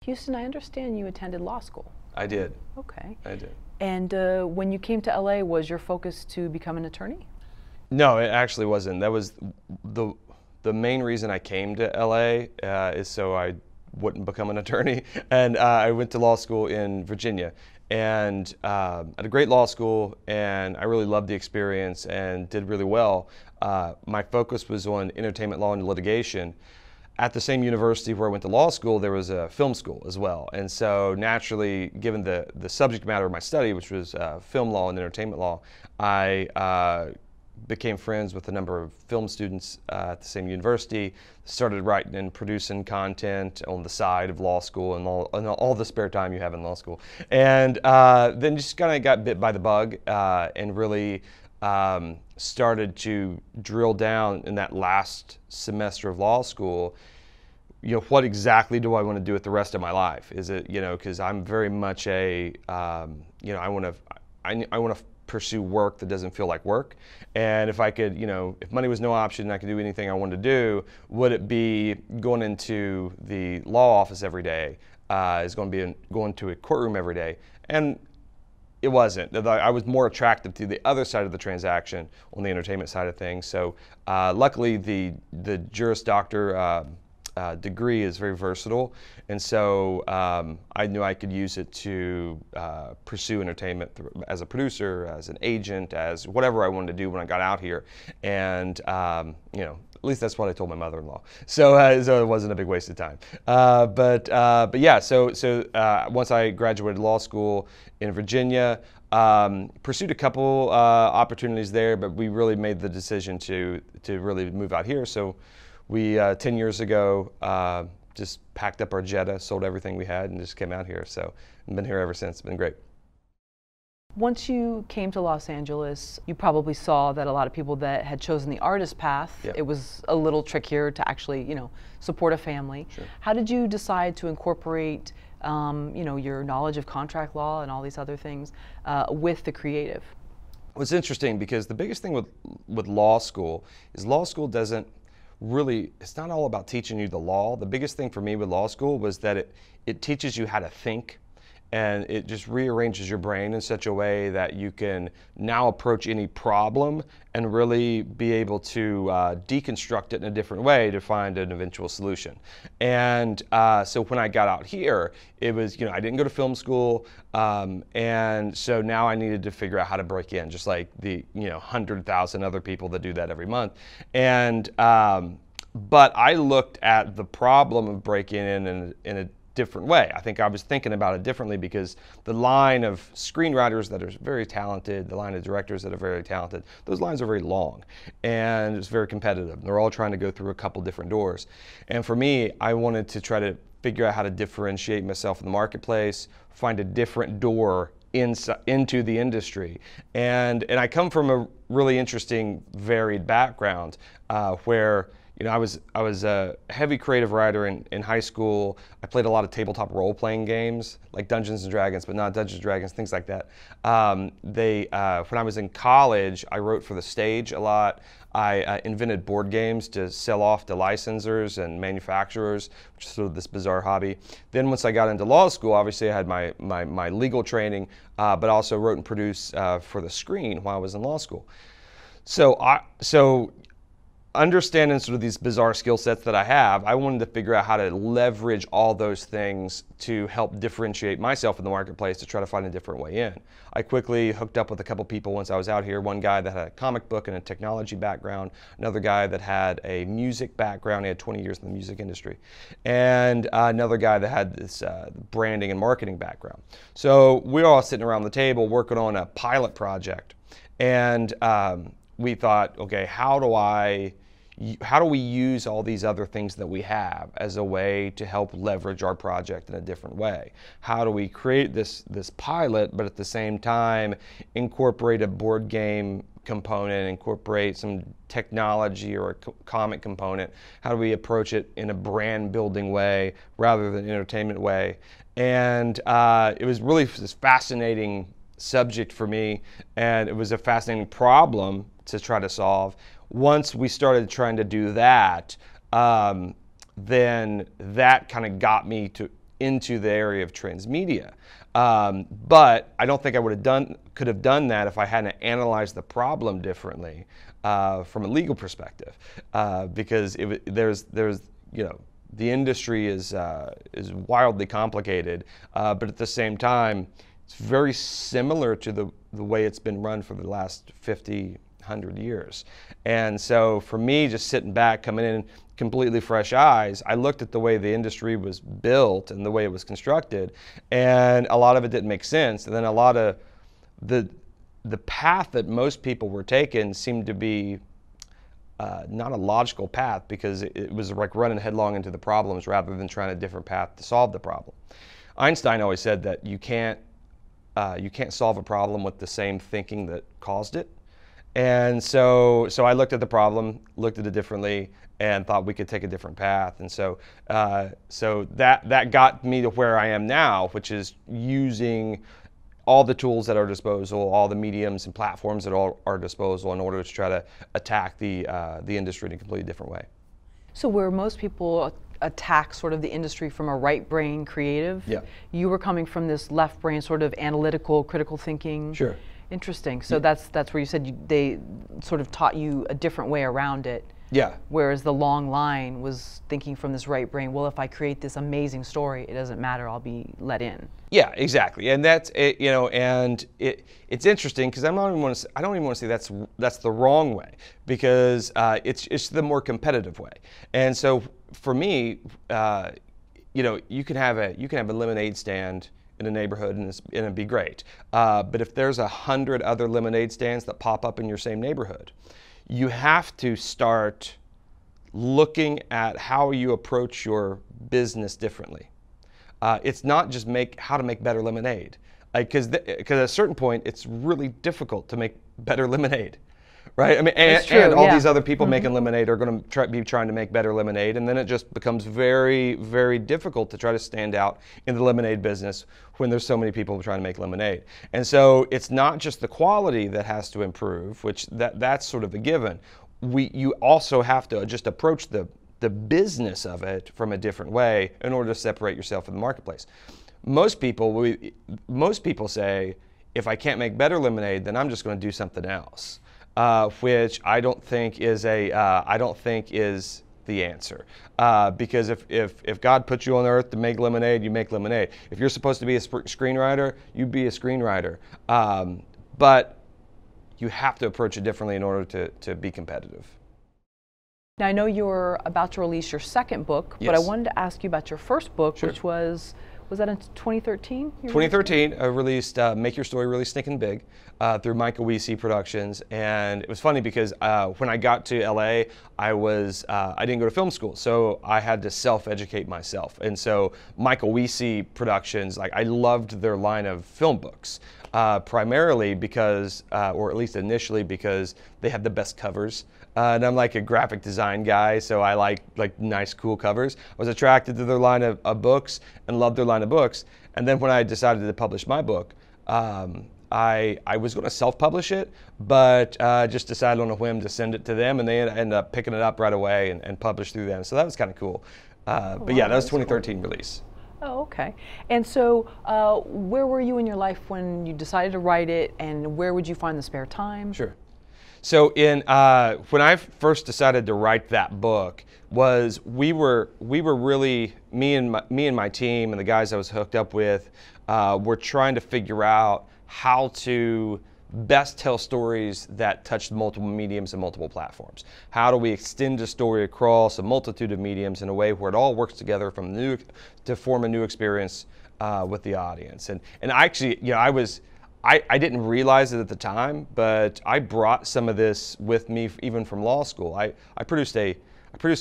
Houston, I understand you attended law school. I did. Okay. I did. And when you came to LA, was your focus to become an attorney? No, it actually wasn't. That was the main reason I came to LA is so I wouldn't become an attorney. And I went to law school in Virginia, and at a great law school, and I really loved the experience and did really well. My focus was on entertainment law and litigation. At the same university where I went to law school, there was a film school as well. And so naturally, given the subject matter of my study, which was film law and entertainment law, I became friends with a number of film students at the same university, started writing and producing content on the side of law school and all the spare time you have in law school. And then just kind of got bit by the bug and really started to drill down in that last semester of law school. You know, what exactly do I want to do with the rest of my life? Is it, you know, because I'm very much a, you know, I want to pursue work that doesn't feel like work. And if I could, you know, if money was no option and I could do anything I wanted to do, would it be going into the law office every day? Is going to be going to a courtroom every day? And it wasn't. I was more attracted to the other side of the transaction on the entertainment side of things. So luckily the Juris Doctor degree is very versatile, and so I knew I could use it to pursue entertainment as a producer, as an agent, as whatever I wanted to do when I got out here. And you know, at least that's what I told my mother-in-law. So, so it wasn't a big waste of time. But yeah, so once I graduated law school in Virginia, pursued a couple opportunities there, but we really made the decision to really move out here. So we 10 years ago just packed up our Jetta, sold everything we had, and just came out here. So I've been here ever since. It's been great. Once you came to Los Angeles, you probably saw that a lot of people that had chosen the artist path, Yep. it was a little trickier to actually, you know, support a family. Sure. How did you decide to incorporate, you know, your knowledge of contract law and all these other things with the creative? Well, it's interesting because the biggest thing with law school is law school doesn't really, it's not all about teaching you the law. The biggest thing for me with law school was that it teaches you how to think, and it just rearranges your brain in such a way that you can now approach any problem and really be able to deconstruct it in a different way to find an eventual solution. And so when I got out here, it was, you know, I didn't go to film school, and so now I needed to figure out how to break in, just like the, you know, 100,000 other people that do that every month. And but I looked at the problem of breaking in a different way. I think I was thinking about it differently because the line of screenwriters that are very talented, the line of directors that are very talented, those lines are very long and it's very competitive. They're all trying to go through a couple different doors. And for me, I wanted to try to figure out how to differentiate myself in the marketplace, find a different door into the industry. And I come from a really interesting, varied background where, you know, I was a heavy creative writer in high school. I played a lot of tabletop role-playing games, like Dungeons and Dragons, but not Dungeons and Dragons, things like that. When I was in college, I wrote for the stage a lot. I invented board games to sell off to licensors and manufacturers, which is sort of this bizarre hobby. Then once I got into law school, obviously I had my legal training, but also wrote and produced for the screen while I was in law school. So understanding sort of these bizarre skill sets that I have, I wanted to figure out how to leverage all those things to help differentiate myself in the marketplace to try to find a different way in. I quickly hooked up with a couple people once I was out here. One guy that had a comic book and a technology background, another guy that had a music background, he had 20 years in the music industry, and another guy that had this branding and marketing background. So we were all sitting around the table working on a pilot project, and we thought, okay, how do we use all these other things that we have as a way to help leverage our project in a different way? How do we create this pilot, but at the same time incorporate a board game component, incorporate some technology or a comic component? How do we approach it in a brand building way rather than an entertainment way? And it was really this fascinating subject for me, and it was a fascinating problem to try to solve. Once we started trying to do that, then that kind of got me into the area of transmedia. But I don't think I could have done that if I hadn't analyzed the problem differently from a legal perspective, because there's the industry is wildly complicated, but at the same time, it's very similar to the way it's been run for the last 50, 100 years. And so for me, just sitting back, coming in completely fresh eyes, I looked at the way the industry was built and the way it was constructed, and a lot of it didn't make sense. And then a lot of the path that most people were taking seemed to be not a logical path, because it was like running headlong into the problems rather than trying a different path to solve the problem. Einstein always said that you can't solve a problem with the same thinking that caused it. And so I looked at the problem, looked at it differently, and thought we could take a different path. And so that got me to where I am now, which is using all the tools at our disposal, all the mediums and platforms at our disposal, in order to try to attack the industry in a completely different way. So where most people attack sort of the industry from a right brain creative, yeah, you were coming from this left brain sort of analytical, critical thinking. Sure. Interesting. So that's where you said they sort of taught you a different way around it. Yeah. Whereas the long line was thinking from this right brain, well, if I create this amazing story, it doesn't matter, I'll be let in. Yeah, exactly. And that's it, and it's interesting, because I don't even want to say that's the wrong way, because it's the more competitive way. And so for me, you can have a lemonade stand in a neighborhood, and it'd be great. But if there's 100 other lemonade stands that pop up in your same neighborhood, you have to start looking at how you approach your business differently. It's not just how to make better lemonade, because at a certain point, it's really difficult to make better lemonade, right? I mean, and all these other people making lemonade are going to be trying to make better lemonade, and then it just becomes very, very difficult to try to stand out in the lemonade business when there's so many people trying to make lemonade. And so it's not just the quality that has to improve, which that's sort of a given. You also have to just approach the business of it from a different way in order to separate yourself from the marketplace. Most people say, if I can't make better lemonade, then I'm just going to do something else, which I don't think is the answer. Because if God put you on earth to make lemonade, you make lemonade. If you're supposed to be a screenwriter, you be a screenwriter. But you have to approach it differently in order to be competitive. Now, I know you're about to release your second book, yes, but I wanted to ask you about your first book, sure, which was that in 2013? 2013, I released Make Your Story Really Stinking Big through Michael Weesey Productions. And it was funny because when I got to LA, I didn't go to film school, so I had to self-educate myself. And so Michael Weesey Productions, I loved their line of film books, primarily because, or at least initially because they had the best covers. And I'm like a graphic design guy, so I like nice, cool covers. I was attracted to their line of books and loved their line of books. And then when I decided to publish my book, I was going to self-publish it, but just decided on a whim to send it to them, and they ended up picking it up right away and published through them. So that was kind of cool. But yeah, that was 2013 cool release. Oh, okay. And so where were you in your life when you decided to write it, and where would you find the spare time? Sure. So when I first decided to write that book, we were really, me and my team and the guys I was hooked up with, were trying to figure out how to best tell stories that touch multiple mediums and multiple platforms. How do we extend a story across a multitude of mediums in a way where it all works together to form a new experience with the audience? And actually, I didn't realize it at the time, but I brought some of this with me even from law school. I produced a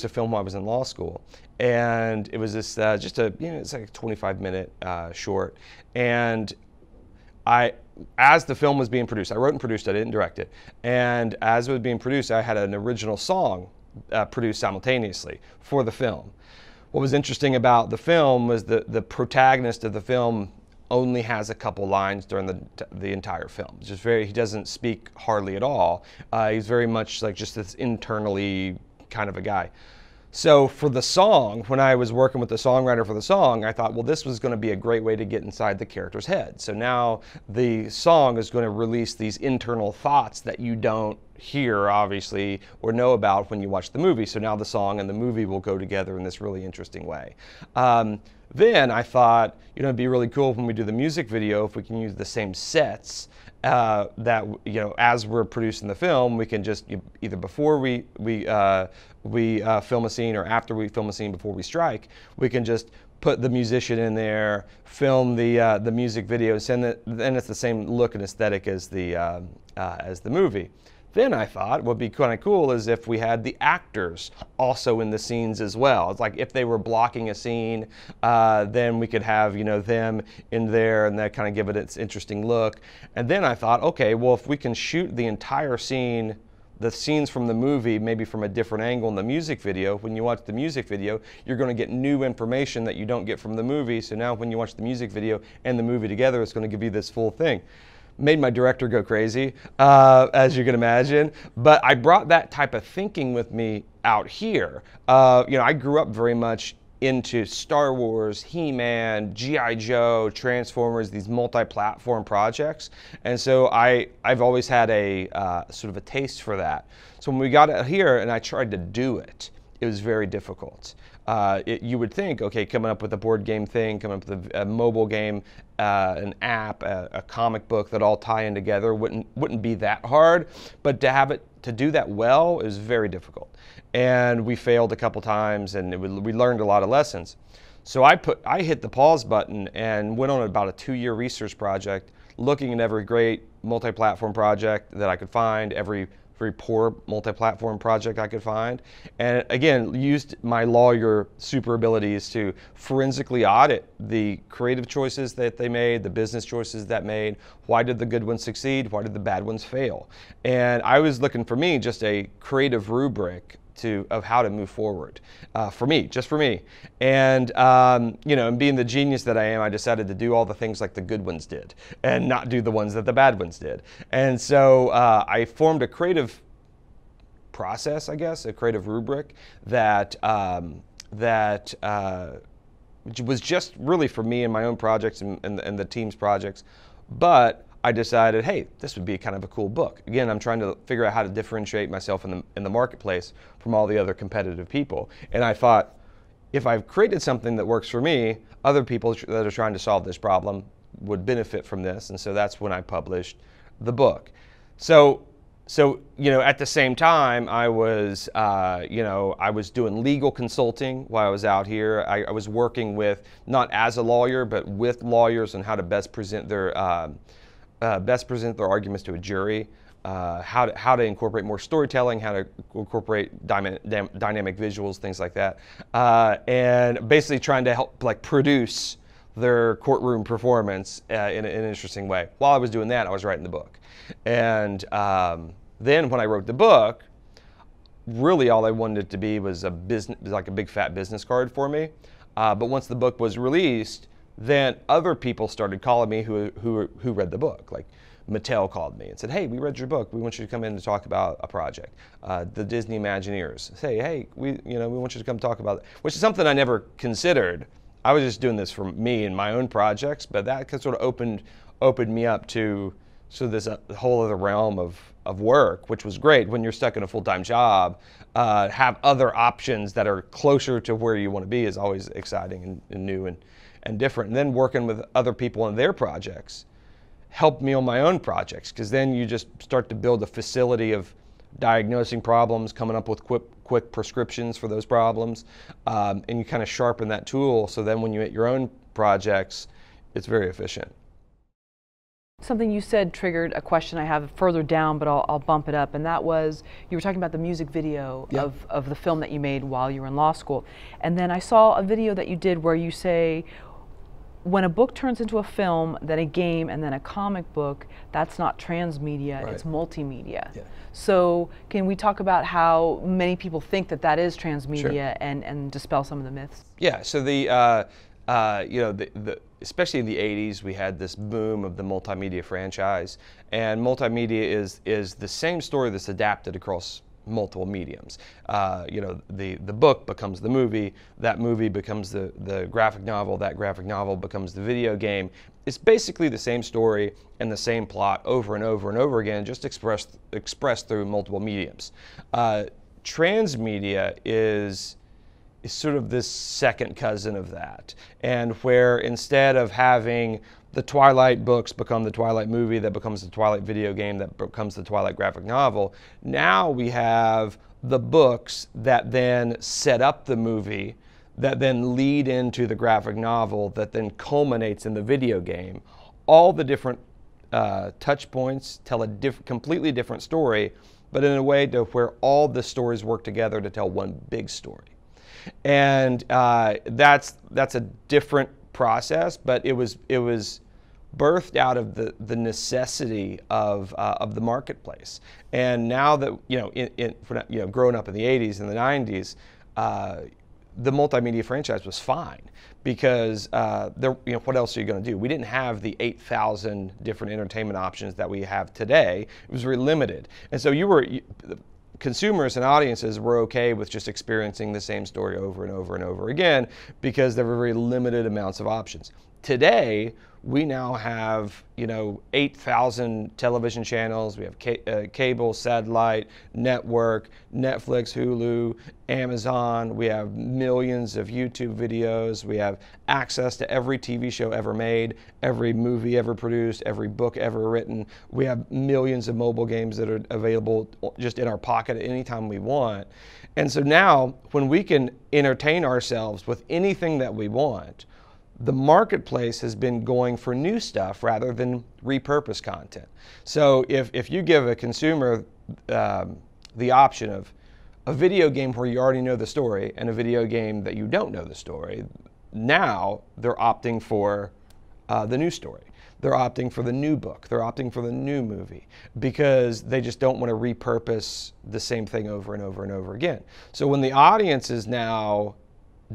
film while I was in law school, and it was this it's like a 25-minute short. And as the film was being produced, I wrote and produced it, I didn't direct it. And as it was being produced, I had an original song produced simultaneously for the film. What was interesting about the film was the protagonist of the film only has a couple lines during the entire film. It's just he doesn't speak hardly at all. He's very much like just this internally kind of a guy. So for the song, when I was working with the songwriter for the song, I thought, well, this was going to be a great way to get inside the character's head. So now the song is going to release these internal thoughts that you don't hear, obviously, or know about when you watch the movie. So now the song and the movie will go together in this really interesting way. Then I thought, you know, it'd be really cool when we do the music video if we can use the same sets that, you know, as we're producing the film, we can just either before we film a scene or after we film a scene before we strike, we can just put the musician in there, film the music video, then it's the same look and aesthetic as the movie. Then I thought what would be kind of cool is if we had the actors also in the scenes as well. It's like if they were blocking a scene, then we could have, you know, them in there and that kind of give it its interesting look. And then I thought, okay, well, if we can shoot the entire scene, the scenes from the movie, maybe from a different angle in the music video, when you watch the music video, you're going to get new information that you don't get from the movie. So now when you watch the music video and the movie together, it's going to give you this full thing. Made my director go crazy, as you can imagine. But I brought that type of thinking with me out here. You know, I grew up very much into Star Wars, He-Man, G.I. Joe, Transformers, these multi-platform projects. And so I've always had a sort of a taste for that. So when we got out here and I tried to do it, it was very difficult. You would think, okay, coming up with a board game thing, coming up with a mobile game, an app, a comic book that all tie in together wouldn't be that hard, but to do that well is very difficult. And we failed a couple times, and we learned a lot of lessons. So I hit the pause button and went on about a 2-year research project, looking at every great multi-platform project that I could find, every very poor multi-platform project I could find, and again used my lawyer super abilities to forensically audit the creative choices that they made, the business choices that made. Why did the good ones succeed? Why did the bad ones fail? And I was looking for me just a creative rubric of how to move forward for me, just for me. And you know, and being the genius that I am, I decided to do all the things like the good ones did and not do the ones that the bad ones did. And so I formed a creative process, I guess, a creative rubric that which was just really for me and my own projects and the team's projects. But I decided, hey, this would be kind of a cool book. Again, I'm trying to figure out how to differentiate myself in the marketplace from all the other competitive people. And I thought, if I've created something that works for me, other people that are trying to solve this problem would benefit from this. And so that's when I published the book. So you know, at the same time, I was you know, I was doing legal consulting while I was out here. I was working with, not as a lawyer, but with lawyers on how to best present their arguments to a jury, how to incorporate more storytelling, how to incorporate dynamic visuals, things like that, and basically trying to help produce their courtroom performance in an interesting way. While I was doing that, I was writing the book. And then when I wrote the book, really all I wanted it to be was a business, like a big fat business card for me. But once the book was released, then other people started calling me who read the book. Like Mattel called me and said, hey, we read your book. We want you to come in and talk about a project. The Disney Imagineers say, hey, we want you to come talk about it, which is something I never considered. I was just doing this for me and my own projects, but that sort of opened me up to this whole other realm of work, which was great when you're stuck in a full-time job. Have other options that are closer to where you want to be is always exciting and new and different. And then working with other people on their projects helped me on my own projects, because then you just start to build a facility of diagnosing problems, coming up with quick prescriptions for those problems, and you kind of sharpen that tool, so then when you hit your own projects, it's very efficient. Something you said triggered a question I have further down, but I'll bump it up, and that was, you were talking about the music video of the film that you made while you were in law school. And then I saw a video that you did where you say, when a book turns into a film, then a game, and then a comic book, that's not transmedia, it's multimedia. Yeah. So can we talk about how many people think that that is transmedia, and dispel some of the myths? Yeah, so the you know, especially in the 80s, we had this boom of the multimedia franchise, and multimedia is the same story that's adapted across multiple mediums. You know, the book becomes the movie, that movie becomes the graphic novel, that graphic novel becomes the video game. It's basically the same story and the same plot over and over and over again, just expressed through multiple mediums. Transmedia is sort of this second cousin of that, and where instead of having the Twilight books become the Twilight movie, that becomes the Twilight video game, that becomes the Twilight graphic novel, now we have the books that then set up the movie, that then lead into the graphic novel, that then culminates in the video game. All the different touch points tell a completely different story, but in a way to where all the stories work together to tell one big story. And that's a different process, but it was birthed out of the necessity of the marketplace. And now that, you know, growing up in the 80s and the 90s, the multimedia franchise was fine, because you know, what else are you going to do? We didn't have the 8,000 different entertainment options that we have today. It was very limited, and so consumers and audiences were okay with just experiencing the same story over and over and over again, because there were very limited amounts of options. Today, we now have, you know, 8,000 television channels. We have cable, satellite, network, Netflix, Hulu, Amazon. We have millions of YouTube videos. We have access to every TV show ever made, every movie ever produced, every book ever written. We have millions of mobile games that are available just in our pocket at any time we want. And so now, when we can entertain ourselves with anything that we want, the marketplace has been going for new stuff rather than repurposed content. So if you give a consumer the option of a video game where you already know the story and a video game that you don't know the story, now they're opting for the new story. They're opting for the new book. They're opting for the new movie, because they just don't want to repurpose the same thing over and over and over again. So when the audiences now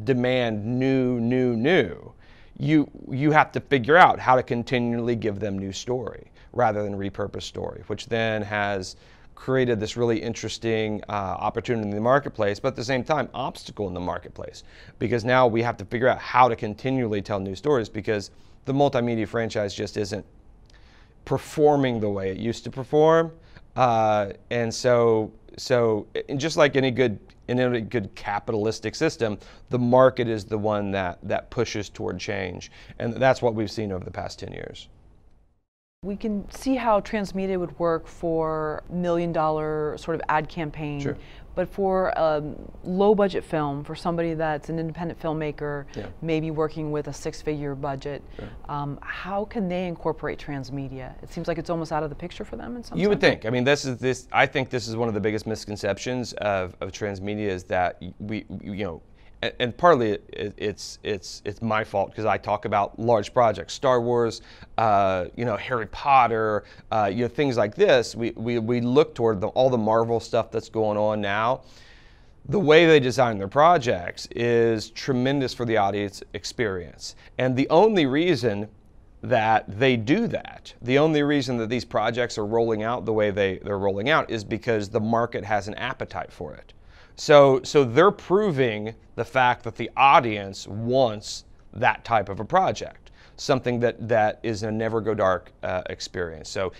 demand new, you have to figure out how to continually give them new story rather than repurposed story, which then has created this really interesting opportunity in the marketplace, but at the same time, obstacle in the marketplace, because now we have to figure out how to continually tell new stories, because the multimedia franchise just isn't performing the way it used to perform. And so just like in a good capitalistic system, the market is the one that pushes toward change. And that's what we've seen over the past 10 years. We can see how transmedia would work for $1 million sort of ad campaign. Sure. But for a low budget film, for somebody that's an independent filmmaker, Yeah. maybe working with a 6-figure budget, Sure. how can they incorporate transmedia? It seems like it's almost out of the picture for them in some sense. You would think. I mean, I think this is one of the biggest misconceptions of transmedia, is that and partly it's my fault, because I talk about large projects, Star Wars, Harry Potter, things like this. We look toward all the Marvel stuff that's going on now. The way they design their projects is tremendous for the audience experience, and the only reason that they do that, the only reason that these projects are rolling out the way they're rolling out, is because the market has an appetite for it. So they're proving the fact that the audience wants that type of a project, something that is a never go dark experience. So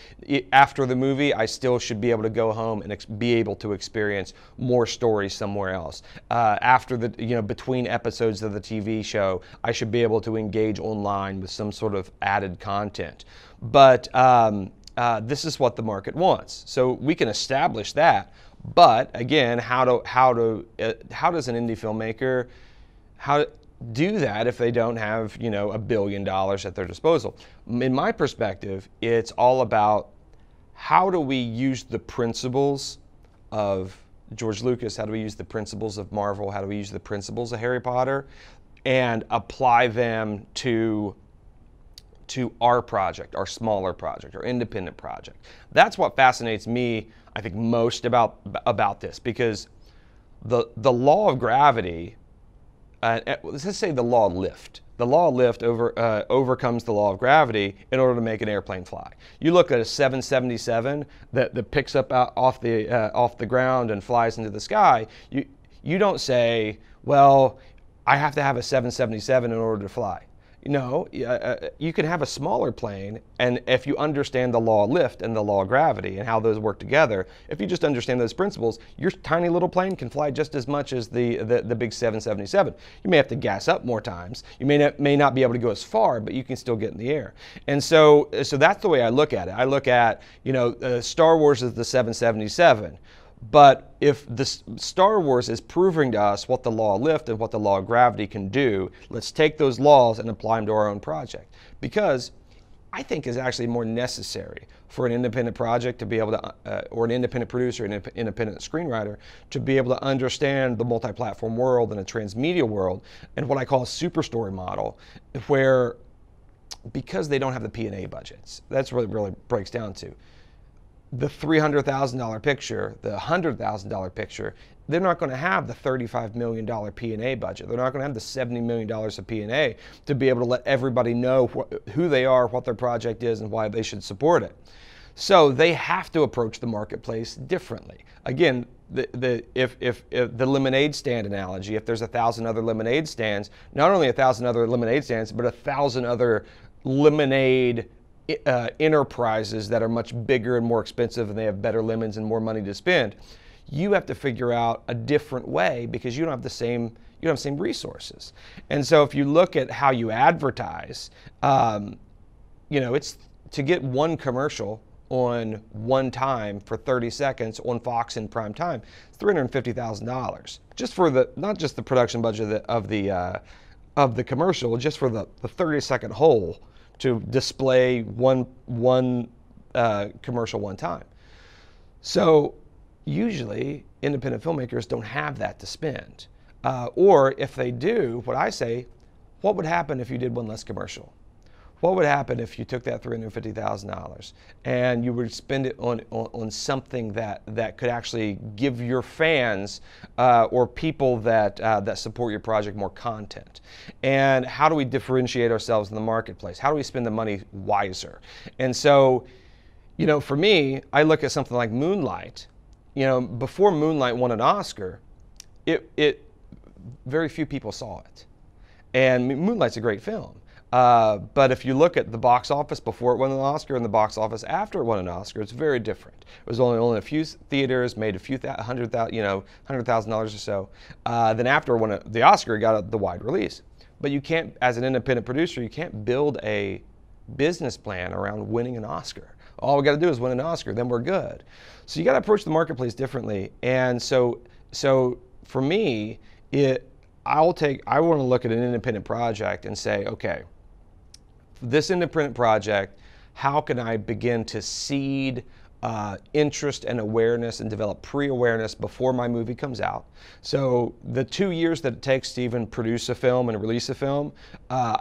after the movie, I still should be able to go home and be able to experience more stories somewhere else. After between episodes of the TV show, I should be able to engage online with some sort of added content. But this is what the market wants. So we can establish that. But again, how does an indie filmmaker do that if they don't have $1 billion at their disposal? In my perspective, it's all about how do we use the principles of George Lucas, how do we use the principles of Marvel, how do we use the principles of Harry Potter, and apply them to our project, our smaller project, our independent project. That's what fascinates me, I think, most about this, because the law of gravity, let's just say the law of lift. the law of lift overcomes the law of gravity in order to make an airplane fly. You look at a 777 that picks up off the ground and flies into the sky. You don't say, well, I have to have a 777 in order to fly. No, you can have a smaller plane, and if you understand the law of lift and the law of gravity and how those work together, if you just understand those principles, your tiny little plane can fly just as much as the big 777. You may have to gas up more times. You may not be able to go as far, but you can still get in the air. And so that's the way I look at it. I look at, Star Wars is the 777. But if the Star Wars is proving to us what the law of lift and what the law of gravity can do, let's take those laws and apply them to our own project. Because I think it's actually more necessary for an independent project to be able to, or an independent producer, an independent screenwriter, to be able to understand the multi-platform world and a transmedia world and what I call a super story model, where, because they don't have the P&A budgets, that's what it really breaks down to. The $300,000 picture, the $100,000 picture, they're not going to have the $35 million P&A budget. They're not going to have the $70 million of P&A to be able to let everybody know who they are, what their project is, and why they should support it. So they have to approach the marketplace differently. Again, if the lemonade stand analogy, if there's 1,000 other lemonade stands, not only 1,000 other lemonade stands, but 1,000 other lemonade enterprises that are much bigger and more expensive, and they have better lemons and more money to spend, you have to figure out a different way because you don't have the same resources. And so if you look at how you advertise, it's to get one commercial on one time for 30 seconds on Fox in prime time, it's $350,000 just for not just the production budget of the commercial, just for the 30-second whole to display one commercial one time. So usually independent filmmakers don't have that to spend. Or if they do, what I say, what would happen if you did one less commercial? What would happen if you took that $350,000 and you would spend it on something that could actually give your fans or people that support your project more content? And how do we differentiate ourselves in the marketplace? How do we spend the money wiser? And so, for me, I look at something like Moonlight. Before Moonlight won an Oscar, very few people saw it. And Moonlight's a great film. But if you look at the box office before it won an Oscar and the box office after it won an Oscar, it's very different. It was only a few theaters, made $100,000 or so. Then after it won the Oscar, it got the wide release. But you can't, as an independent producer, you can't build a business plan around winning an Oscar. All we got to do is win an Oscar, then we're good. So you got to approach the marketplace differently. And so for me, I want to look at an independent project and say, okay, this independent project, how can I begin to seed interest and awareness and develop pre-awareness before my movie comes out? So the 2 years that it takes to even produce a film and release a film,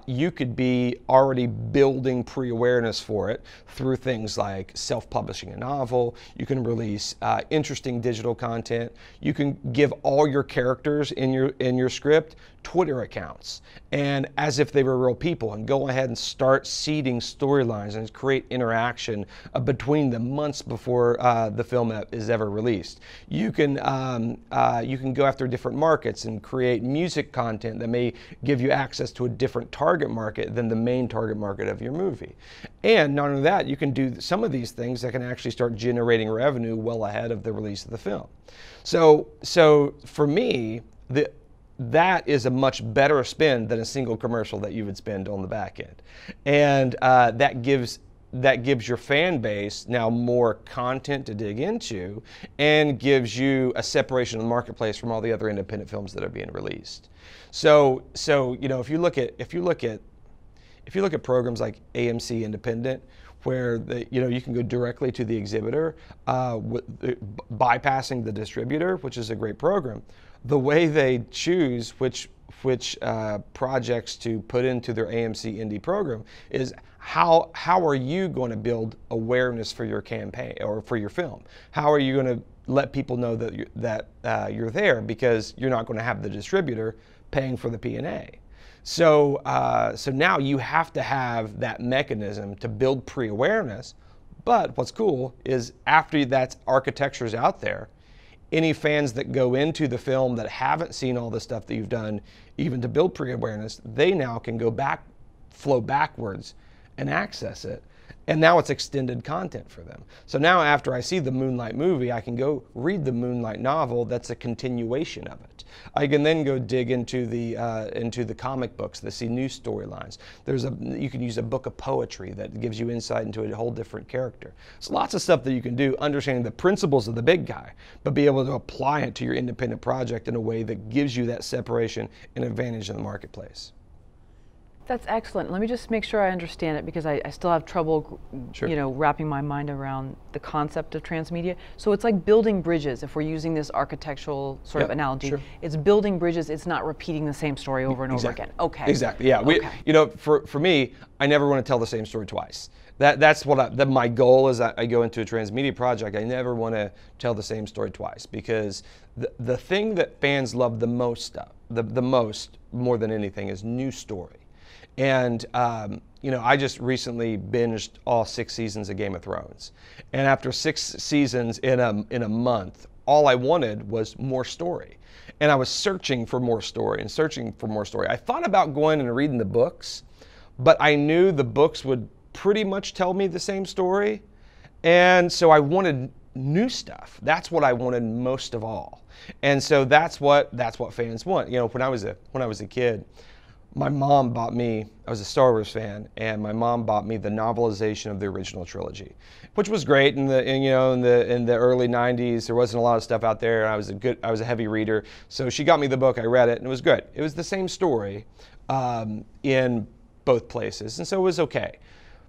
you could be already building pre-awareness for it through things like self-publishing a novel. You can release interesting digital content. You can give all your characters in your script Twitter accounts, and as if they were real people, and go ahead and start seeding storylines and create interaction between them months before the film is ever released. You can go after different markets and create music content that may give you access to a different target market than the main target market of your movie. And not only that, you can do some of these things that can actually start generating revenue well ahead of the release of the film. So for me, that is a much better spend than a single commercial that you would spend on the back end. And that gives your fan base now more content to dig into and gives you a separation in the marketplace from all the other independent films that are being released. So if you look at programs like AMC Independent, where you can go directly to the exhibitor, bypassing the distributor, which is a great program. The way they choose which projects to put into their AMC Indie program is how are you going to build awareness for your campaign or for your film? How are you going to let people know that you're there, because you're not going to have the distributor paying for the P&A. So now you have to have that mechanism to build pre-awareness. But what's cool is after that architecture is out there, any fans that go into the film that haven't seen all the stuff that you've done, even to build pre-awareness, they now can go back, flow backwards and access it. And now it's extended content for them. So now after I see the Moonlight movie, I can go read the Moonlight novel that's a continuation of it. I can then go dig into the comic books that see new storylines. You can use a book of poetry that gives you insight into a whole different character. So lots of stuff that you can do, understanding the principles of the big guy, but be able to apply it to your independent project in a way that gives you that separation and advantage in the marketplace. That's excellent. Let me just make sure I understand it, because I still have trouble, Sure. wrapping my mind around the concept of transmedia. So it's like building bridges, if we're using this architectural sort of analogy. Sure. It's building bridges, it's not repeating the same story over and over again. Okay. Exactly, yeah. Okay. For me, I never want to tell the same story twice. That's what my goal is. I go into a transmedia project, I never want to tell the same story twice, because the thing that fans love the most, more than anything, is new story. And I just recently binged all 6 seasons of Game of Thrones, and after 6 seasons in a month, all I wanted was more story, and I was searching for more story and searching for more story. I thought about going and reading the books, but I knew the books would pretty much tell me the same story, and so I wanted new stuff. That's what I wanted most of all, and so that's what fans want. When I was a kid, my mom bought me, I was a Star Wars fan, and my mom bought me the novelization of the original trilogy, which was great in the early 90s. There wasn't a lot of stuff out there, and I was a heavy reader. So she got me the book, I read it, and it was good. It was the same story in both places, and so it was okay.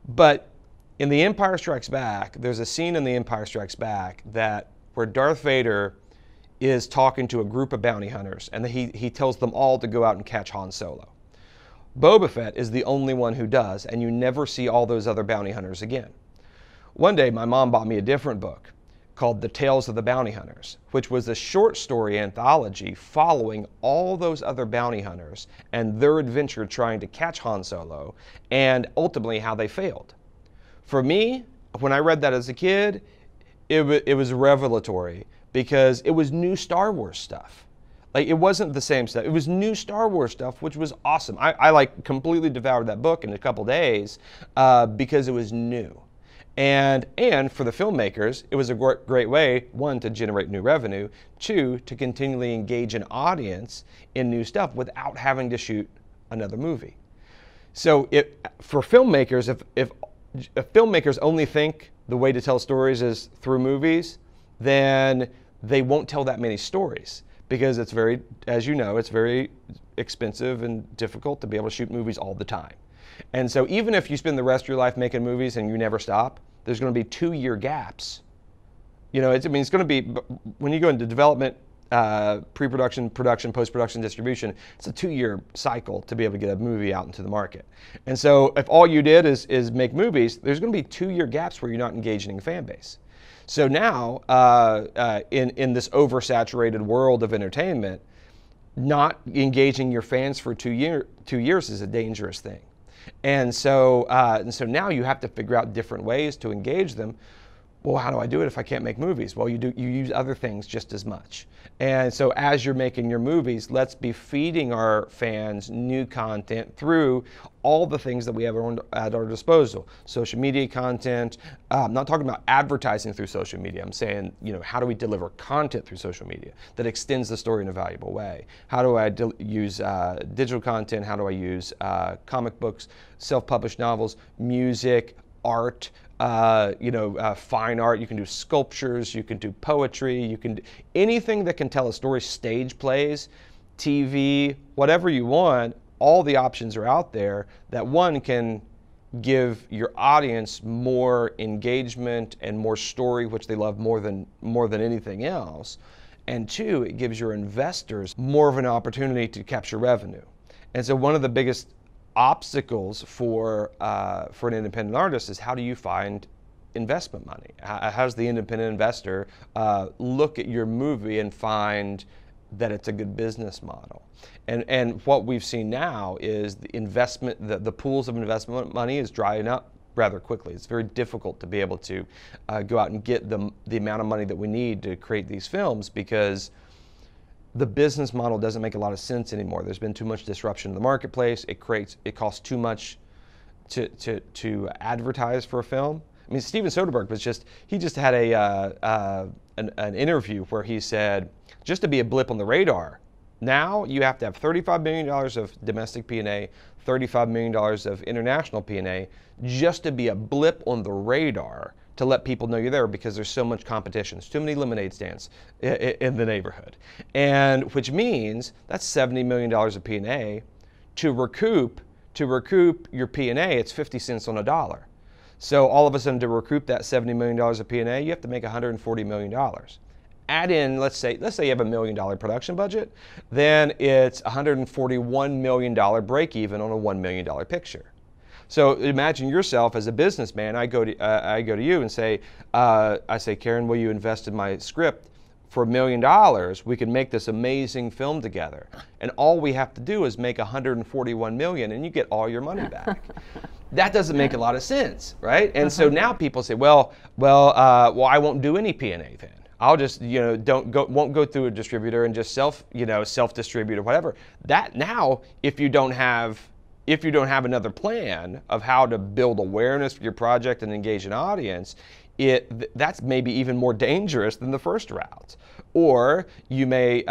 But in The Empire Strikes Back, there's a scene in The Empire Strikes Back where Darth Vader is talking to a group of bounty hunters, and he tells them all to go out and catch Han Solo. Boba Fett is the only one who does, and you never see all those other bounty hunters again. One day, my mom bought me a different book called The Tales of the Bounty Hunters, which was a short story anthology following all those other bounty hunters and their adventure trying to catch Han Solo, and ultimately how they failed. For me, when I read that as a kid, it was revelatory, because it was new Star Wars stuff. Like, it wasn't the same stuff. It was new Star Wars stuff, which was awesome. I completely devoured that book in a couple days because it was new. And for the filmmakers, it was a great way, 1, to generate new revenue, 2, to continually engage an audience in new stuff without having to shoot another movie. So for filmmakers, if filmmakers only think the way to tell stories is through movies, then they won't tell that many stories, because it's very, as you know, it's very expensive and difficult to be able to shoot movies all the time. And so even if you spend the rest of your life making movies and you never stop, there's going to be 2-year gaps. It's going to be, when you go into development, pre-production, production, post-production, distribution, it's a 2-year cycle to be able to get a movie out into the market. And so if all you did is make movies, there's going to be 2-year gaps where you're not engaging a fan base. So now, in this oversaturated world of entertainment, not engaging your fans for 2 years is a dangerous thing. And so now you have to figure out different ways to engage them. Well, how do I do it if I can't make movies? Well, you use other things just as much. And so as you're making your movies, let's be feeding our fans new content through all the things that we have at our disposal. Social media content. I'm not talking about advertising through social media. I'm saying, how do we deliver content through social media that extends the story in a valuable way? How do I use digital content? How do I use comic books, self-published novels, music, art, fine art? You can do sculptures, you can do poetry, you can do anything that can tell a story, stage plays, TV, whatever you want. All the options are out there that, 1, can give your audience more engagement and more story, which they love more than anything else, and 2, it gives your investors more of an opportunity to capture revenue. And so one of the biggest obstacles for an independent artist is, how do you find investment money? How does the independent investor look at your movie and find that it's a good business model. And what we've seen now is the investment, the pools of investment money is drying up rather quickly. It's very difficult to be able to go out and get the amount of money that we need to create these films, because the business model doesn't make a lot of sense anymore. There's been too much disruption in the marketplace. It costs too much to advertise for a film. I mean, Steven Soderbergh he just had an interview where he said, just to be a blip on the radar, now you have to have $35 million of domestic P&A, $35 million of international P&A, just to be a blip on the radar to let people know you're there, because there's so much competition. There's too many lemonade stands in the neighborhood. And which means that's $70 million of P&A. To recoup your P&A, it's 50 cents on a dollar. So all of a sudden, to recoup that $70 million of P&A, you have to make $140 million. Add in, let's say you have $1 million production budget, then it's $141 million break even on a $1 million picture. So imagine yourself as a businessman. I go to you and say, I say, Karen, will you invest in my script? For $1 million, we can make this amazing film together. And all we have to do is make $141 million, and you get all your money back. That doesn't make a lot of sense, right? And so now people say, well, I won't do any P&A then. I'll just, won't go through a distributor and just self-distribute or whatever. That now, if you don't have another plan of how to build awareness for your project and engage an audience, that's maybe even more dangerous than the first route. Or you may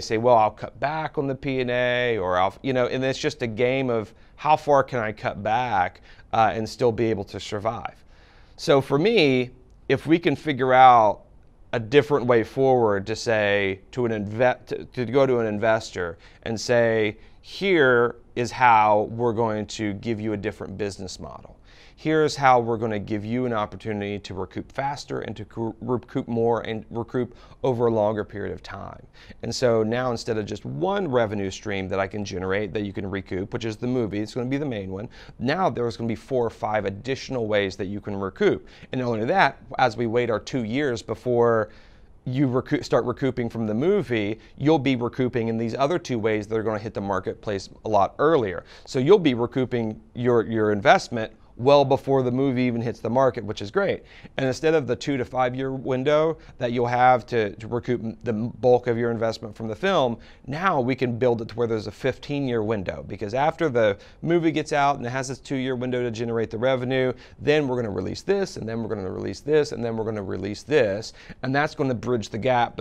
say, well, I'll cut back on the P&A, or and it's just a game of how far can I cut back and still be able to survive. So for me, if we can figure out a different way forward to say to go to an investor and say, here is how we're going to give you a different business model. Here's how we're going to give you an opportunity to recoup faster and to recoup more and recoup over a longer period of time. And so now, instead of just one revenue stream that I can generate that you can recoup, which is the movie, it's going to be the main one, now there's going to be 4 or 5 additional ways that you can recoup. And not only that, as we wait our 2 years before you start recouping from the movie, you'll be recouping in these other 2 ways that are going to hit the marketplace a lot earlier. So you'll be recouping your investment well before the movie even hits the market, which is great. And instead of the 2 to 5 year window that you'll have to recoup the bulk of your investment from the film, now we can build it to where there's a 15-year window, because after the movie gets out and it has this 2-year window to generate the revenue, then we're going to release this, and then we're going to release this, and then we're going to release this, and that's going to bridge the gap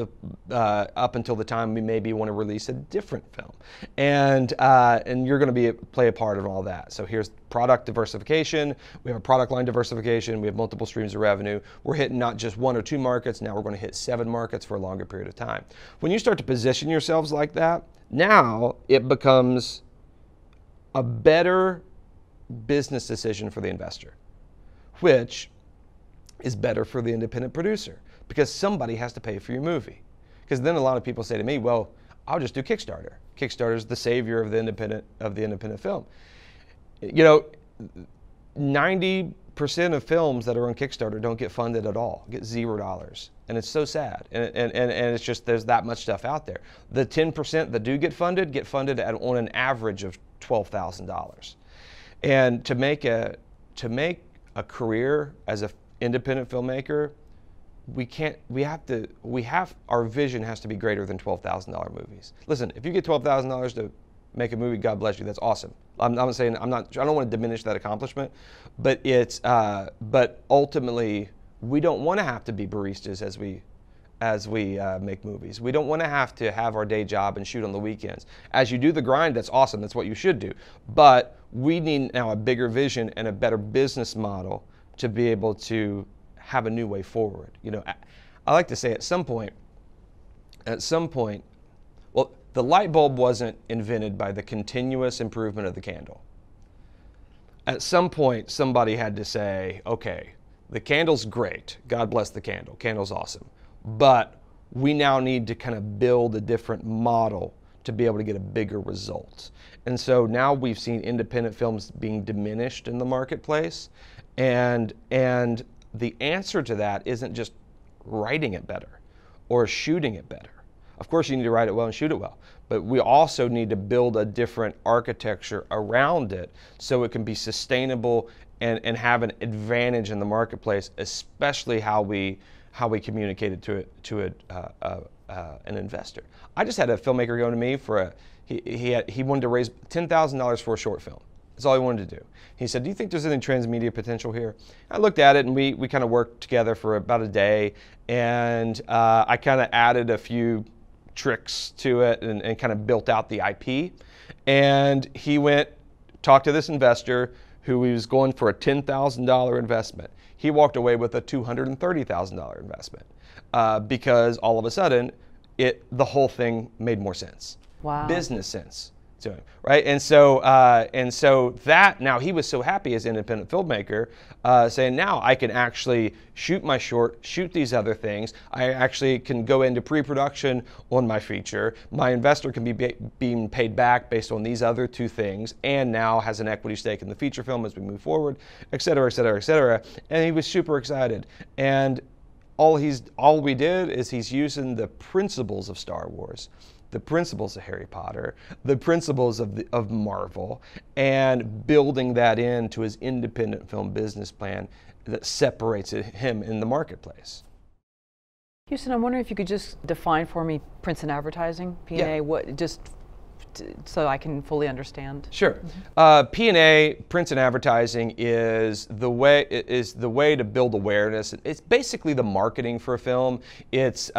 up until the time we maybe want to release a different film. And you're going to play a part in all that. So here's product diversification, we have a product line diversification, we have multiple streams of revenue. We're hitting not just 1 or 2 markets, now we're going to hit 7 markets for a longer period of time. When you start to position yourselves like that, now it becomes a better business decision for the investor, which is better for the independent producer, because somebody has to pay for your movie. Because then a lot of people say to me, well, I'll just do Kickstarter. Kickstarter is the savior of the independent film. 90% of films that are on Kickstarter don't get funded at all, get $0. And it's so sad. And it's just, there's that much stuff out there. The 10% that do get funded on an average of $12,000. And to make a career as an independent filmmaker, our vision has to be greater than $12,000 movies. Listen, if you get $12,000 to make a movie, God bless you, that's awesome. I'm not saying, I don't want to diminish that accomplishment, but but ultimately, we don't want to have to be baristas as we make movies. We don't want to have our day job and shoot on the weekends. As you do the grind, that's awesome, that's what you should do. But we need now a bigger vision and a better business model to be able to have a new way forward. I like to say at some point, well, the light bulb wasn't invented by the continuous improvement of the candle. At some point, somebody had to say, okay, the candle's great. God bless the candle. Candle's awesome. But we now need to kind of build a different model to be able to get a bigger result. And so now we've seen independent films being diminished in the marketplace. And the answer to that isn't just writing it better or shooting it better. Of course, you need to write it well and shoot it well, but we also need to build a different architecture around it so it can be sustainable and have an advantage in the marketplace, especially how we communicate it to an investor. I just had a filmmaker go to me for he wanted to raise $10,000 for a short film. That's all he wanted to do. He said, "Do you think there's any transmedia potential here?" I looked at it, and we kind of worked together for about a day, and I kind of added a few tricks to it and kind of built out the IP. And he went, talked to this investor who he was going for a $10,000 investment. He walked away with a $230,000 investment because all of a sudden, the whole thing made more sense. Wow. Business sense to him, right? And so that, now he was so happy as an independent filmmaker, saying now I can actually shoot my short, shoot these other things. I actually can go into pre-production on my feature. My investor can be being paid back based on these other two things, and now has an equity stake in the feature film as we move forward, et cetera, et cetera, et cetera. And he was super excited. And all we did is he's using the principles of Star Wars, the principles of Harry Potter, the principles of Marvel, and building that into his independent film business plan that separates him in the marketplace. Houston, I'm wondering if you could just define for me prints and advertising, P&A, Yeah. what, just so I can fully understand. Sure. P&A, prints and advertising, is the way to build awareness. It's basically the marketing for a film. It's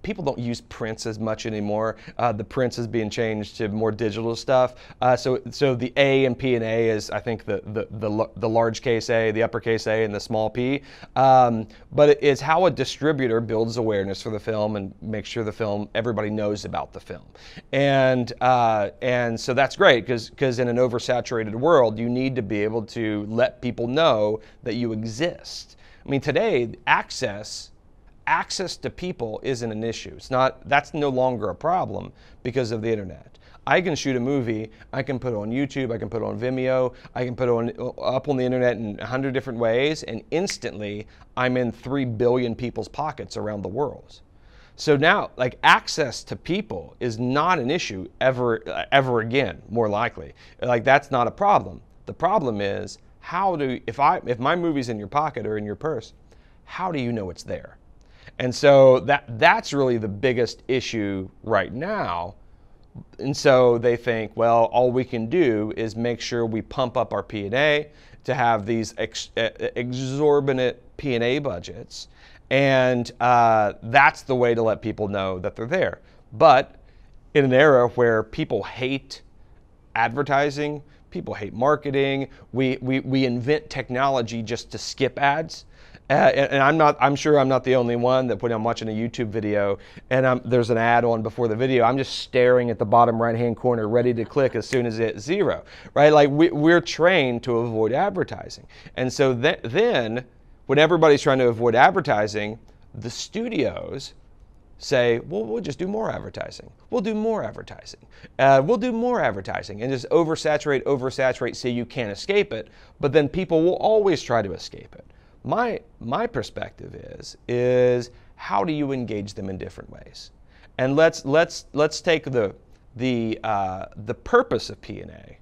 people don't use prints as much anymore. The prints is being changed to more digital stuff. So the A in P&A is, I think, the large case A, the uppercase A, and the small p. But it's how a distributor builds awareness for the film and makes sure everybody knows about the film. And so that's great because in an oversaturated world, you need to be able to let people know that you exist. I mean, today, access to people isn't an issue. That's no longer a problem because of the internet. I can shoot a movie, I can put it on YouTube, I can put it on Vimeo, I can put it up on the internet in 100 different ways, and instantly I'm in 3 billion people's pockets around the world. So now, like, access to people is not an issue ever again, more likely. Like, that's not a problem. The problem is, if my movie's in your pocket or in your purse, how do you know it's there? And so that's really the biggest issue right now. And so they think, well, all we can do is make sure we pump up our P&A to have these exorbitant P&A budgets. And that's the way to let people know that they're there. But in an era where people hate advertising, people hate marketing, we invent technology just to skip ads. And I'm sure I'm not the only one that when I'm watching a YouTube video and there's an ad on before the video, I'm just staring at the bottom right-hand corner, ready to click as soon as it's zero, right? Like we're trained to avoid advertising. And so then when everybody's trying to avoid advertising, the studios say, well, we'll just do more advertising. We'll do more advertising. We'll do more advertising, and just oversaturate so you can't escape it. But then people will always try to escape it. My perspective is how do you engage them in different ways? And let's take the purpose of P&A.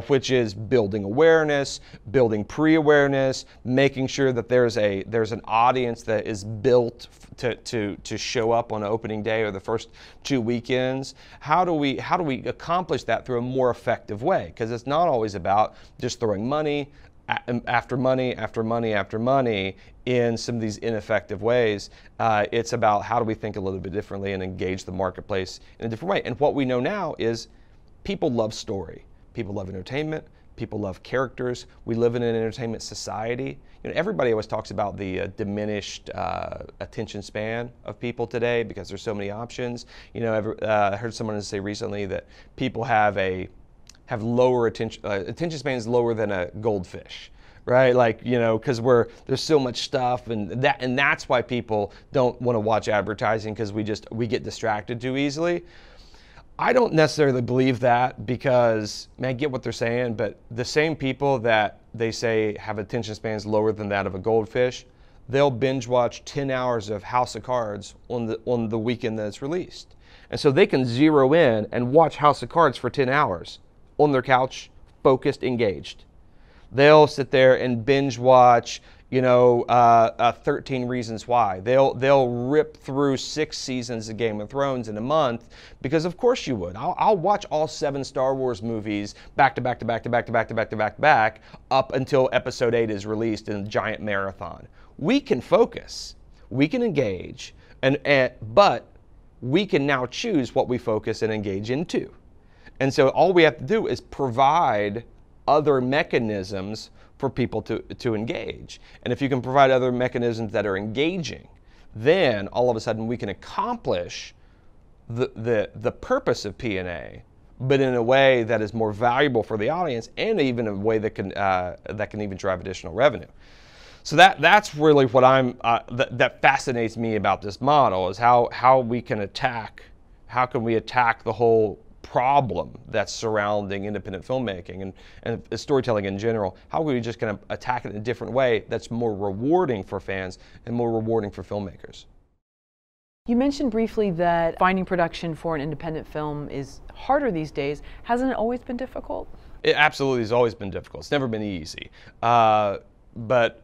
Which is building awareness, building pre-awareness, making sure that there's an audience that is built to show up on opening day or the first 2 weekends. How do we accomplish that through a more effective way? Because it's not always about just throwing money after money after money after money in some of these ineffective ways. It's about how do we think a little bit differently and engage the marketplace in a different way. And what we know now is people love story. People love entertainment. People love characters. We live in an entertainment society. You know, everybody always talks about the diminished attention span of people today because there's so many options. You know, I heard someone say recently that people have lower attention span is lower than a goldfish, right? Like, you know, because there's so much stuff, and that's why people don't want to watch advertising, because we get distracted too easily. I don't necessarily believe that, because, I get what they're saying, but the same people that they say have attention spans lower than that of a goldfish, they'll binge watch 10 hours of House of Cards on the weekend that it's released. And so they can zero in and watch House of Cards for 10 hours on their couch, focused, engaged. They'll sit there and binge watch, 13 Reasons Why. They'll rip through 6 seasons of Game of Thrones in a month, because of course you would. I'll watch all 7 Star Wars movies back to back to back to back to back to back to back to back up until episode 8 is released in a giant marathon. We can focus, we can engage, but we can now choose what we focus and engage into. And so all we have to do is provide other mechanisms for people to engage. And if you can provide other mechanisms that are engaging, then all of a sudden we can accomplish the purpose of P&A, but in a way that is more valuable for the audience, and even a way that can even drive additional revenue. So that's really what that fascinates me about this model, is how we can attack the whole problem that's surrounding independent filmmaking and storytelling in general. How are we just going to attack it in a different way that's more rewarding for fans and more rewarding for filmmakers? You mentioned briefly that finding production for an independent film is harder these days. Hasn't it always been difficult? It absolutely has always been difficult. It's never been easy. But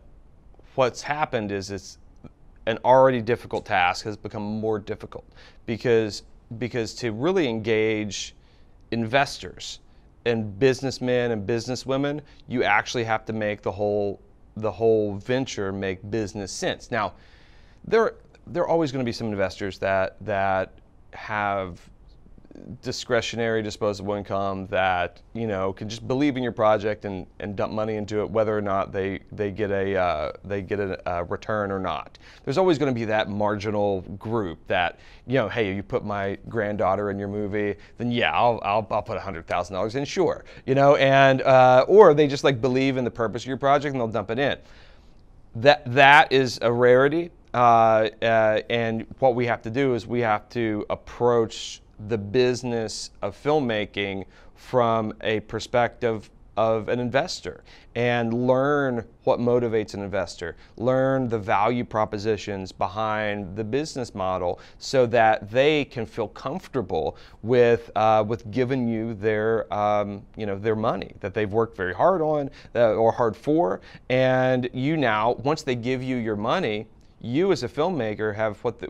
what's happened is it's an already difficult task has become more difficult because to really engage investors and businessmen and businesswomen, you actually have to make the whole venture make business sense. Now, there are always going to be some investors that have discretionary disposable income that can just believe in your project and dump money into it, whether or not they get a return or not. There's always going to be that marginal group that hey, you put my granddaughter in your movie, then yeah, I'll put $100,000 in, sure, and or they just believe in the purpose of your project and they'll dump it in. That is a rarity, and what we have to do is we have to approach the business of filmmaking from a perspective of an investor and learn what motivates an investor, learn the value propositions behind the business model so that they can feel comfortable with giving you their their money that they've worked very hard on or hard for. And now, once they give you your money, you as a filmmaker have what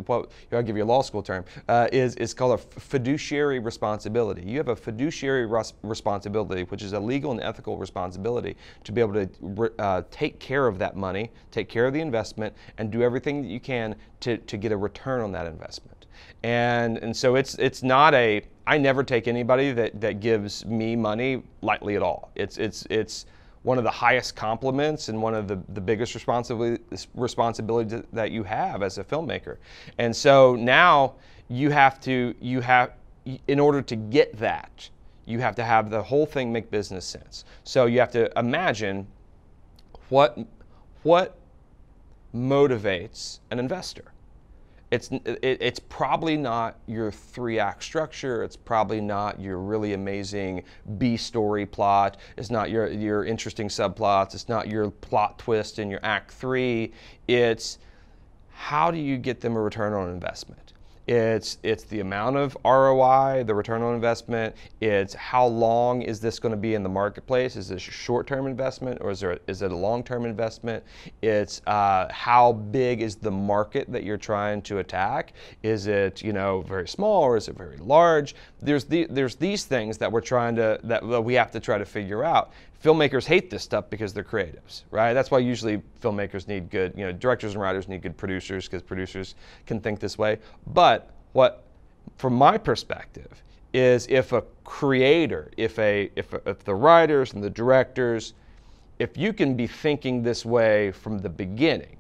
I'll give you a law school term, is called a fiduciary responsibility. You have a fiduciary responsibility, which is a legal and ethical responsibility to be able to take care of that money, take care of the investment, and do everything that you can to get a return on that investment. And so it's not I never take anybody that gives me money lightly at all. It's one of the highest compliments and one of the biggest responsibility that you have as a filmmaker. And so now in order to get that, you have to have the whole thing make business sense. So you have to imagine what motivates an investor. It's probably not your 3-act structure. It's probably not your really amazing B-story plot. It's not your interesting subplots. It's not your plot twist in your Act 3. It's how do you get them a return on investment? It's the amount of ROI, the return on investment. It's how long is this going to be in the marketplace? Is this a short-term investment or is it a long-term investment? It's how big is the market that you're trying to attack? Is it very small or is it very large? There's these things that we have to try to figure out. Filmmakers hate this stuff because they're creatives, right? That's why usually filmmakers need good, directors and writers need good producers, because producers can think this way. But from my perspective, is if a creator, if the writers and the directors, if you can be thinking this way from the beginning,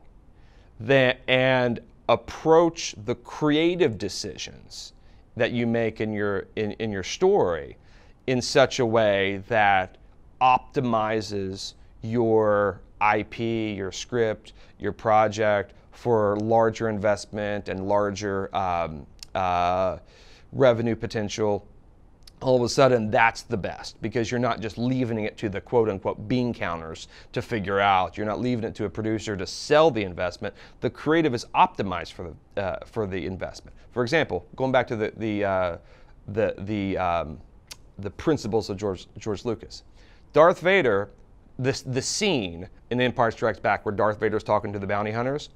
and approach the creative decisions that you make in your story in such a way that optimizes your IP, your script, your project for larger investment and larger revenue potential, all of a sudden that's the best, because you're not just leaving it to the quote unquote bean counters to figure out. You're not leaving it to a producer to sell the investment. The creative is optimized for the investment. For example, going back to the principles of George Lucas. Darth Vader, the scene in Empire Strikes Back where Darth Vader is talking to the bounty hunters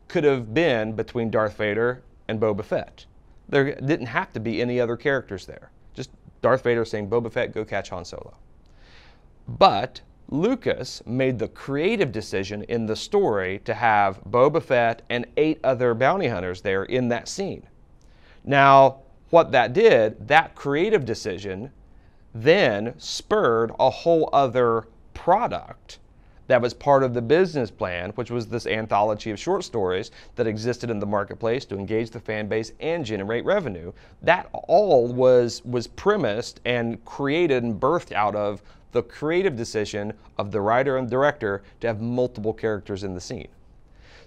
could have been between Darth Vader and Boba Fett. There didn't have to be any other characters there. Just Darth Vader saying, Boba Fett, go catch Han Solo. But Lucas made the creative decision in the story to have Boba Fett and 8 other bounty hunters there in that scene. Now, what that did, that creative decision then spurred a whole other product that was part of the business plan, which was this anthology of short stories that existed in the marketplace to engage the fan base and generate revenue. That all was premised and created and birthed out of the creative decision of the writer and director to have multiple characters in the scene.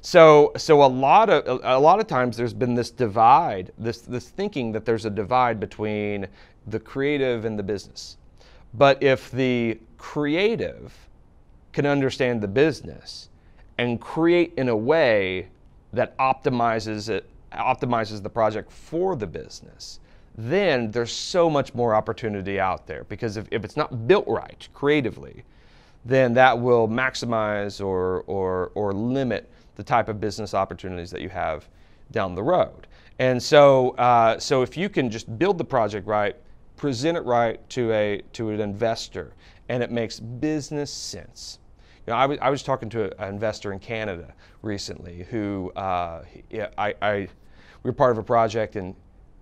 So a lot of times there's been this divide, this thinking that there's a divide between the creative and the business. But if the creative can understand the business and create in a way that optimizes the project for the business, then there's so much more opportunity out there. Because if it's not built right creatively, then that will maximize or limit the type of business opportunities that you have down the road. And so if you can just build the project right, present it right to an investor, and it makes business sense. You know, I was talking to an investor in Canada recently who we were part of a project, and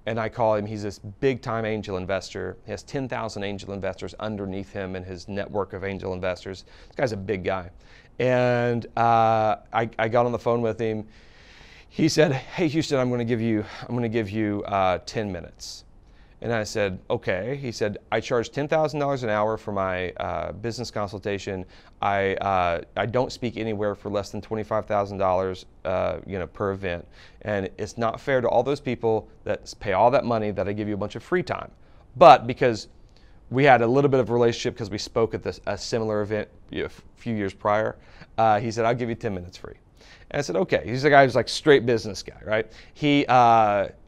I call him, he's this big time angel investor. He has 10,000 angel investors underneath him in his network of angel investors. This guy's a big guy. And I got on the phone with him. He said, hey Houston, I'm going to give you 10 minutes. And I said, okay. He said, I charge $10,000 an hour for my business consultation. I don't speak anywhere for less than $25,000 per event. And it's not fair to all those people that pay all that money that I give you a bunch of free time. But because we had a little bit of a relationship because we spoke at a similar event a few years prior, he said, I'll give you 10 minutes free. And I said, okay. He's a guy who's like straight business guy, right?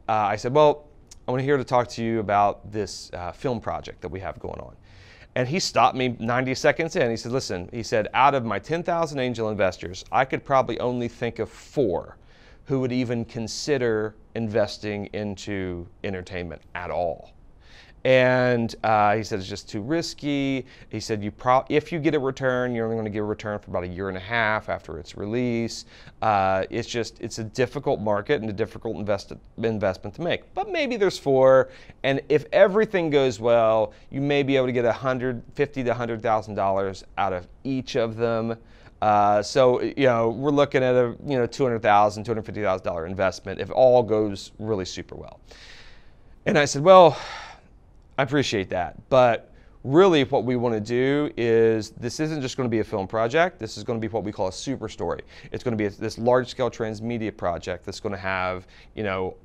I said, well, I want to hear to talk to you about this film project that we have going on. And he stopped me 90 seconds in. He said, listen, he said, out of my 10,000 angel investors, I could probably only think of 4 who would even consider investing into entertainment at all. And he said, it's just too risky. He said, if you get a return, you're only going to get a return for about 1.5 years after its release. It's a difficult market and a difficult investment to make. But maybe there's 4, and if everything goes well, you may be able to get $150,000 to $100,000 out of each of them. So we're looking at a $200,000, $250,000 investment if all goes really super well. And I said, well, I appreciate that, but really what we want to do is, this isn't just going to be a film project. This is going to be what we call a super story. It's going to be this large-scale transmedia project that's going to have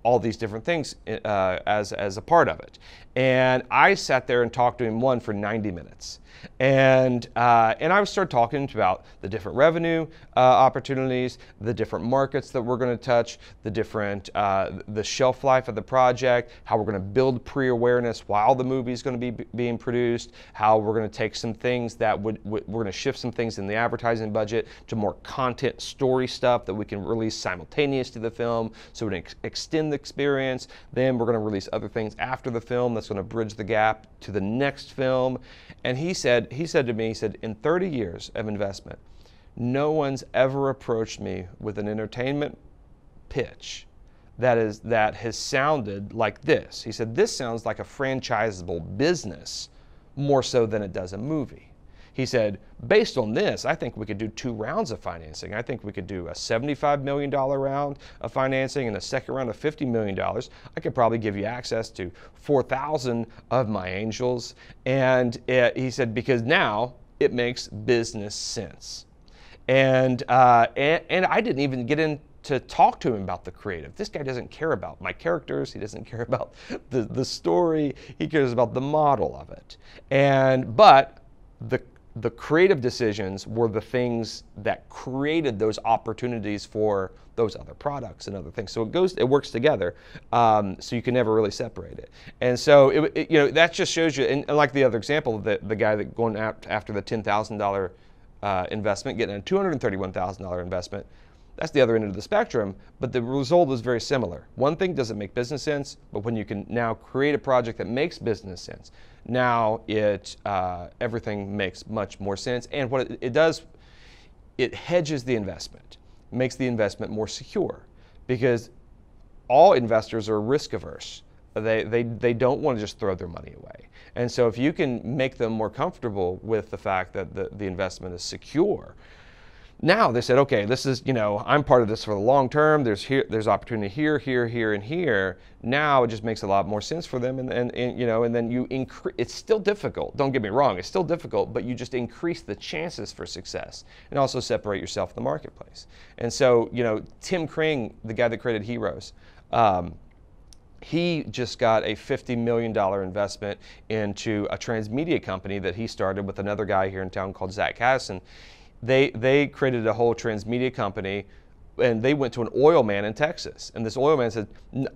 all these different things as a part of it. And I sat there and talked to him for 90 minutes. And I started talking about the different revenue opportunities, the different markets that we're going to touch, the shelf life of the project, how we're going to build pre-awareness while the movie is going to be being produced, how we're going to take some things that we're going to shift some things in the advertising budget to more content story stuff that we can release simultaneous to the film, so we can extend the experience. Then we're going to release other things after the film that's going to bridge the gap to the next film. And he said to me, in 30 years of investment, no one's ever approached me with an entertainment pitch that has sounded like this. He said, this sounds like a franchisable business more so than it does a movie. He said, based on this, I think we could do 2 rounds of financing. I think we could do a $75 million round of financing and a second round of $50 million. I could probably give you access to 4,000 of my angels. And he said, because now it makes business sense. And I didn't even get to talk to him about the creative. This guy doesn't care about my characters. He doesn't care about the story. He cares about the model of it. But the creative decisions were the things that created those opportunities for those other products and other things. So it works together. So you can never really separate it. And so that just shows you. And like the other example, the guy that going out after the $10,000 investment, getting a $231,000 investment. That's the other end of the spectrum, but the result is very similar. One thing doesn't make business sense, but when you can now create a project that makes business sense, now everything makes much more sense. And what it does, it hedges the investment, makes the investment more secure, because all investors are risk averse. They don't want to just throw their money away. And so if you can make them more comfortable with the fact that the investment is secure, now they said, okay, this is, I'm part of this for the long term. There's opportunity here, here, here, and here. Now it just makes a lot more sense for them, and then you increase. It's still difficult. Don't get me wrong. It's still difficult, but you just increase the chances for success, and also separate yourself in the marketplace. And so, Tim Kring, the guy that created Heroes, he just got a $50 million investment into a transmedia company that he started with another guy here in town called Zach Caddison. They created a whole transmedia company, and they went to an oil man in Texas. And this oil man said,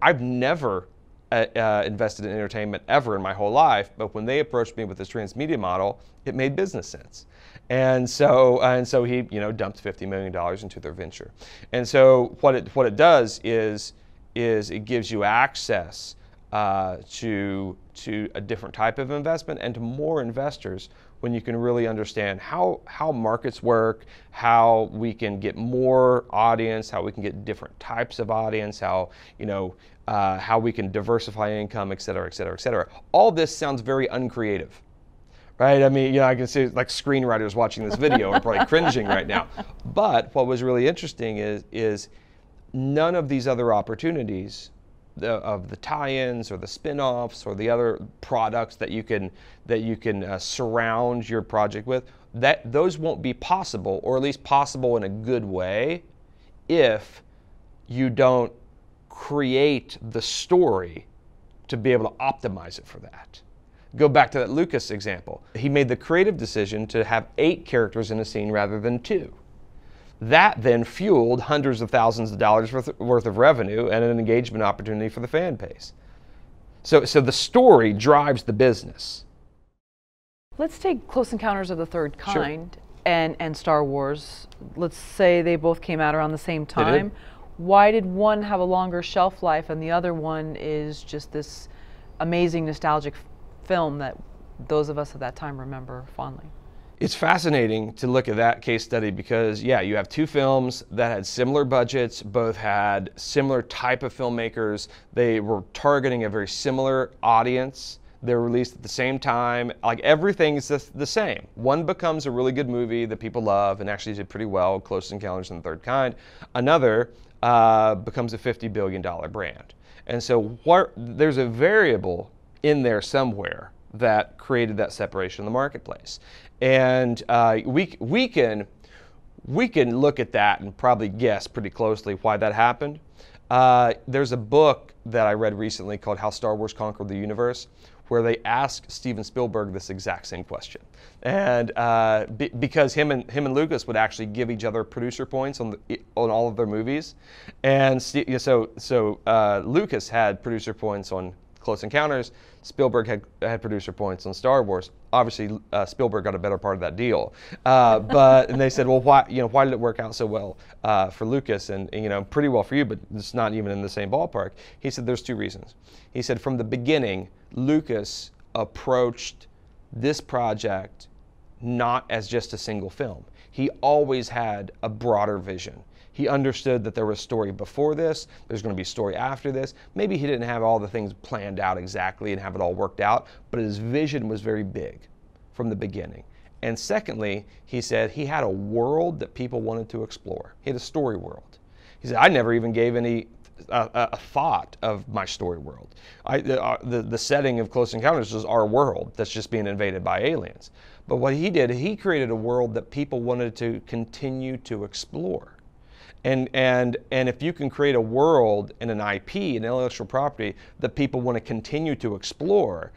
I've never invested in entertainment ever in my whole life, but when they approached me with this transmedia model, it made business sense. And so he dumped $50 million into their venture. And so what it does is it gives you access to a different type of investment and to more investors, when you can really understand how markets work, how we can get more audience, how we can get different types of audience, how we can diversify income, et cetera, et cetera, et cetera. All this sounds very uncreative, right? I mean, I can see like screenwriters watching this video are probably cringing right now. But what was really interesting is none of these other opportunities of the tie-ins or the spin-offs or the other products that you can surround your project with, those won't be possible, or at least possible in a good way, if you don't create the story to be able to optimize it for that. Go back to that Lucas example. He made the creative decision to have 8 characters in a scene rather than 2. That then fueled hundreds of thousands of dollars worth of revenue and an engagement opportunity for the fan base. So the story drives the business. Let's take Close Encounters of the Third Kind, Sure. and Star Wars. Let's say they both came out around the same time. Why did one have a longer shelf life and the other one is just this amazing nostalgic film that those of us at that time remember fondly? It's fascinating to look at that case study because, yeah, you have 2 films that had similar budgets, both had similar type of filmmakers. They were targeting a very similar audience. They were released at the same time. Like, everything is the same. One becomes a really good movie that people love and actually did pretty well, Close Encounters of the Third Kind. Another becomes a $50 billion brand. And so there's a variable in there somewhere that created that separation in the marketplace. And we can look at that and probably guess pretty closely why that happened. There's a book that I read recently called How Star Wars Conquered the Universe, where they ask Steven Spielberg this exact same question. And because him and Lucas would actually give each other producer points on all of their movies. And so Lucas had producer points on Close Encounters. Spielberg had producer points on Star Wars. Obviously, Spielberg got a better part of that deal. And they said, well, why did it work out so well for Lucas and pretty well for you, but it's not even in the same ballpark? He said there's 2 reasons. He said from the beginning, Lucas approached this project not as just a single film. He always had a broader vision. He understood that there was a story before this, there's going to be a story after this. Maybe he didn't have all the things planned out exactly and have it all worked out, but his vision was very big from the beginning. And secondly, he said he had a world that people wanted to explore. He had a story world. He said, I never even gave any a thought of my story world. The setting of Close Encounters is our world that's just being invaded by aliens. But what he did, he created a world that people wanted to continue to explore. And if you can create a world and an IP, an intellectual property that people want to continue to explore,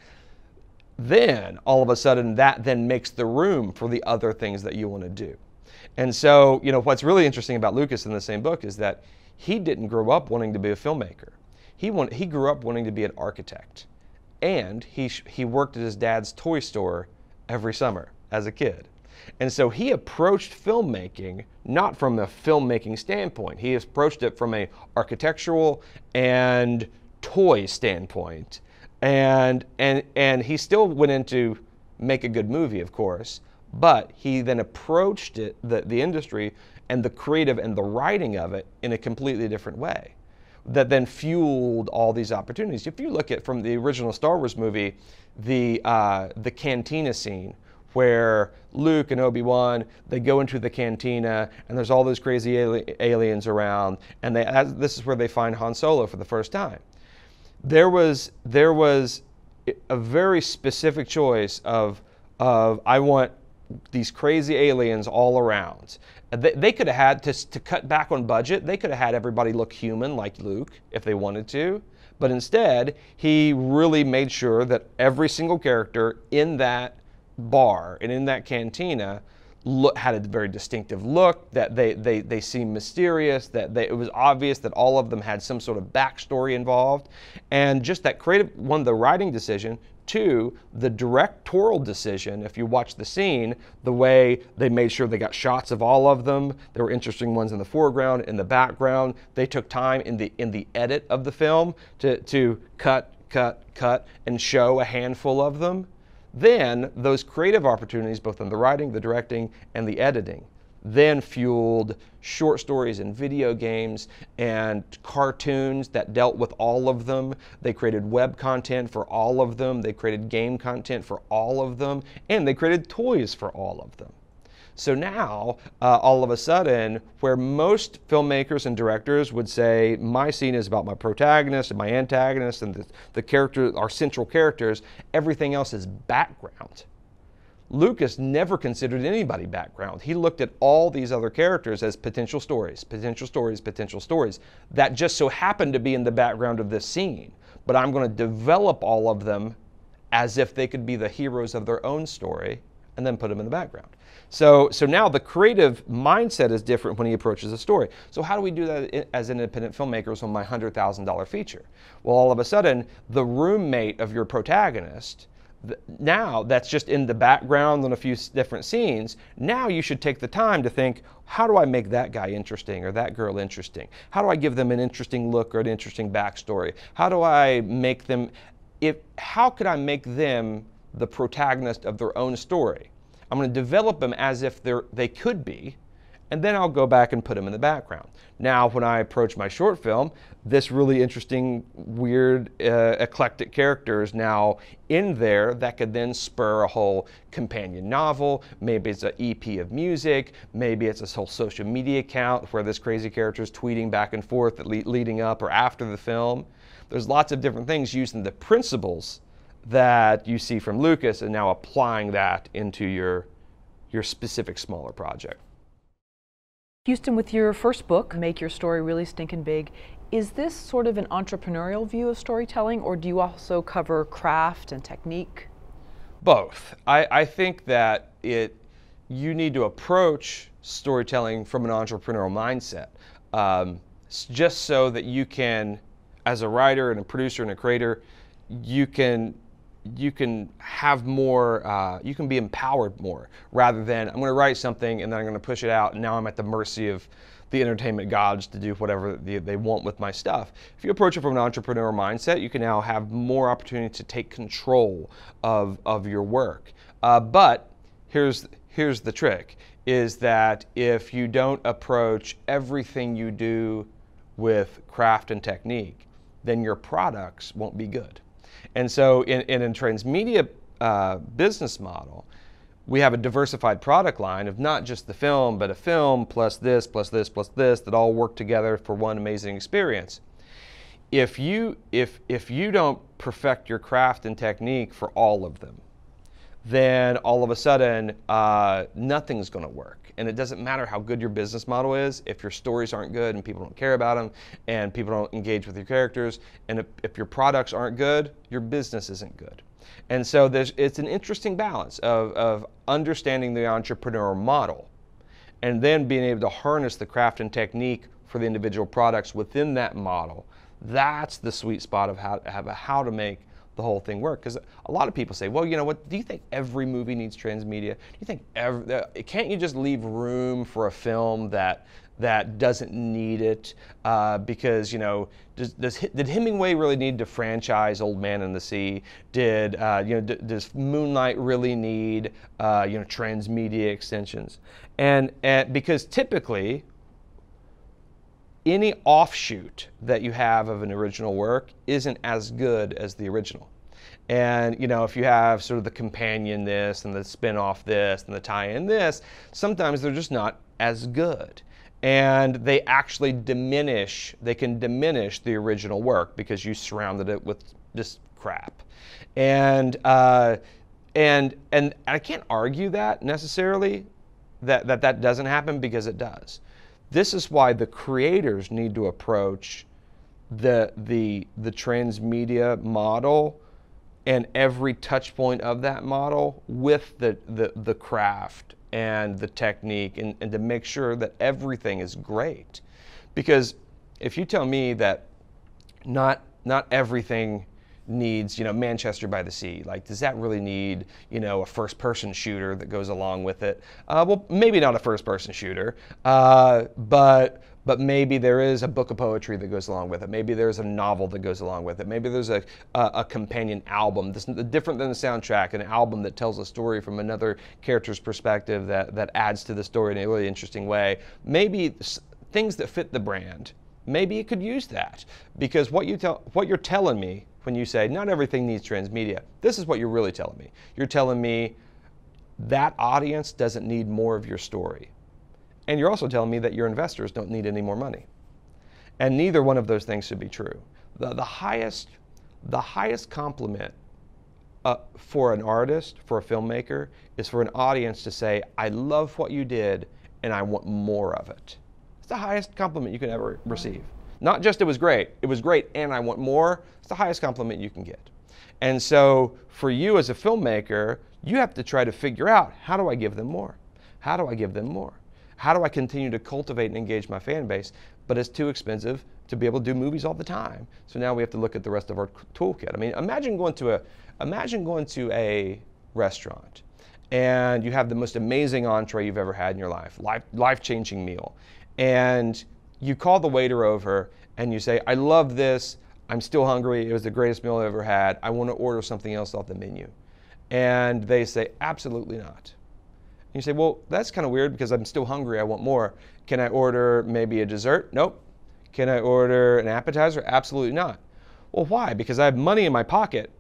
then all of a sudden that then makes the room for the other things that you want to do. And so, you know, what's really interesting about Lucas in the same book is that he didn't grow up wanting to be a filmmaker. He grew up wanting to be an architect. And he worked at his dad's toy store every summer as a kid. And so he approached filmmaking not from a filmmaking standpoint. He approached it from a architectural and toy standpoint. And he still went into make a good movie, of course, but he then approached it, the industry and the creative and the writing of it in a completely different way that then fueled all these opportunities. If you look at from the original Star Wars movie, the cantina scene where Luke and Obi-Wan, they go into the cantina and there's all those crazy aliens around, and this is where they find Han Solo for the first time. There was a very specific choice of I want these crazy aliens all around. They could have had, to cut back on budget, they could have had everybody look human like Luke if they wanted to. But instead, he really made sure that every single character in that bar and in that cantina had a very distinctive look, that they seemed mysterious, that it was obvious that all of them had some sort of backstory involved. And just that creative, one, the writing decision, two, the directorial decision. If you watch the scene, the way they made sure they got shots of all of them, there were interesting ones in the foreground, in the background. They took time in the edit of the film to cut, and show a handful of them. Then those creative opportunities, both in the writing, the directing, and the editing, then fueled short stories and video games and cartoons that dealt with all of them. They created web content for all of them. They created game content for all of them. And they created toys for all of them. So now, all of a sudden, where most filmmakers and directors would say, my scene is about my protagonist and my antagonist and the character, our central characters, everything else is background. Lucas never considered anybody background. He looked at all these other characters as potential stories, potential stories, potential stories that just so happened to be in the background of this scene. But I'm going to develop all of them as if they could be the heroes of their own story and then put them in the background. So now the creative mindset is different when he approaches a story. So how do we do that as independent filmmakers on my $100,000 feature? Well, all of a sudden, the roommate of your protagonist, now that's just in the background on a few different scenes, now you should take the time to think, how do I make that guy interesting or that girl interesting? How do I give them an interesting look or an interesting backstory? How do I make them, how could I make them the protagonist of their own story? I'm going to develop them as if they could be, and then I'll go back and put them in the background. Now, when I approach my short film, this really interesting, weird, eclectic character is now in there that could then spur a whole companion novel. Maybe it's an EP of music. Maybe it's a whole social media account where this crazy character is tweeting back and forth leading up or after the film. There's lots of different things using the principles that you see from Lucas and now applying that into your specific smaller project. Houston, with your first book, Make Your Story Really Stinkin' Big, is this sort of an entrepreneurial view of storytelling, or do you also cover craft and technique? Both. I think that you need to approach storytelling from an entrepreneurial mindset, just so that you can, as a writer and a producer and a creator, you can have more, you can be empowered more, rather than I'm going to write something and then I'm going to push it out and now I'm at the mercy of the entertainment gods to do whatever they want with my stuff. If you approach it from an entrepreneurial mindset, you can now have more opportunity to take control of your work. But here's the trick, is that if you don't approach everything you do with craft and technique, then your products won't be good. And so in a transmedia business model, we have a diversified product line of not just the film, but a film plus this, plus this, plus this, that all work together for one amazing experience. If you don't perfect your craft and technique for all of them, then all of a sudden nothing's going to work. And it doesn't matter how good your business model is if your stories aren't good and people don't care about them and people don't engage with your characters. And if your products aren't good, your business isn't good. And so it's an interesting balance of understanding the entrepreneur model and then being able to harness the craft and technique for the individual products within that model. That's the sweet spot of how to make the whole thing work. Because a lot of people say, well, you know what, do you think every movie needs transmedia? Do you think can't you just leave room for a film that doesn't need it? Because, you know, did Hemingway really need to franchise Old Man and the Sea? Does Moonlight really need transmedia extensions? And because typically any offshoot that you have of an original work isn't as good as the original. And, you know, if you have sort of the companion this and the spin-off this and the tie-in this, sometimes they're just not as good. And they actually can diminish the original work because you surrounded it with just crap. And I can't argue that necessarily, that doesn't happen, because it does. This is why the creators need to approach the transmedia model and every touch point of that model with the craft and the technique, and to make sure that everything is great. Because if you tell me that not everything needs, Manchester by the Sea, like, does that really need, a first-person shooter that goes along with it? Well, maybe not a first-person shooter, but maybe there is a book of poetry that goes along with it. Maybe there's a novel that goes along with it. Maybe there's a companion album. This is different than the soundtrack, an album that tells a story from another character's perspective that adds to the story in a really interesting way. Maybe things that fit the brand. Maybe it could use that, because what you're telling me when you say not everything needs transmedia, this is what you're really telling me. You're telling me that audience doesn't need more of your story. And you're also telling me that your investors don't need any more money. And neither one of those things should be true. The highest compliment for an artist, for a filmmaker, is for an audience to say, I love what you did and I want more of it. It's the highest compliment you can ever receive. Not just it was great and I want more. It's the highest compliment you can get. And so for you as a filmmaker, you have to try to figure out, how do I give them more? How do I give them more? How do I continue to cultivate and engage my fan base? But it's too expensive to be able to do movies all the time. So now we have to look at the rest of our toolkit. I mean, imagine going to a restaurant and you have the most amazing entree you've ever had in your life-changing meal. And you call the waiter over and you say, I love this, I'm still hungry, it was the greatest meal I ever had, I want to order something else off the menu. And they say, absolutely not. And you say, well, that's kind of weird because I'm still hungry, I want more. Can I order maybe a dessert? Nope. Can I order an appetizer? Absolutely not. Well, why? Because I have money in my pocket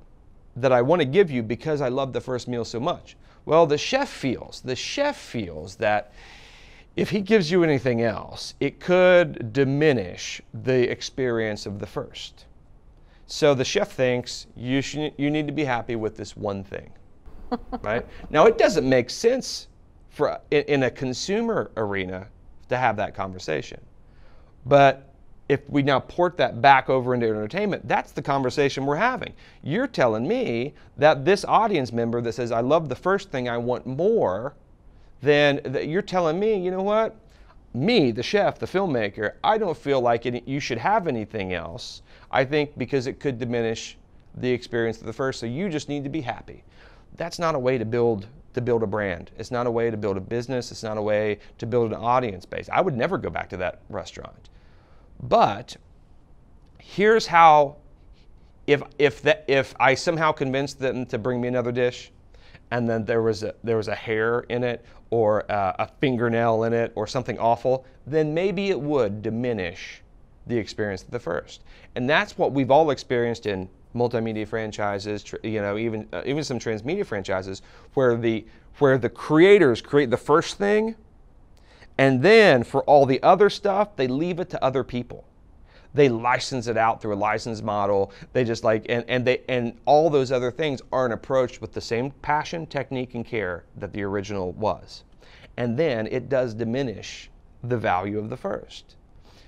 that I want to give you because I love the first meal so much. Well, the chef feels that if he gives you anything else, it could diminish the experience of the first. So the chef thinks you need to be happy with this one thing, right? Now, it doesn't make sense in a consumer arena to have that conversation. But if we now port that back over into entertainment, that's the conversation we're having. You're telling me that this audience member that says, I love the first thing, I want more, then you're telling me, you know what? Me, the chef, the filmmaker, I don't feel like you should have anything else. I think because it could diminish the experience of the first, so you just need to be happy. That's not a way to build a brand. It's not a way to build a business. It's not a way to build an audience base. I would never go back to that restaurant. But here's how, if I somehow convinced them to bring me another dish, and then there was a hair in it, or a fingernail in it, or something awful, then maybe it would diminish the experience of the first. And that's what we've all experienced in multimedia franchises, even some transmedia franchises, where the creators create the first thing, and then for all the other stuff, they leave it to other people. They license it out through a license model. They just and all those other things aren't approached with the same passion, technique, and care that the original was. and then it does diminish the value of the first.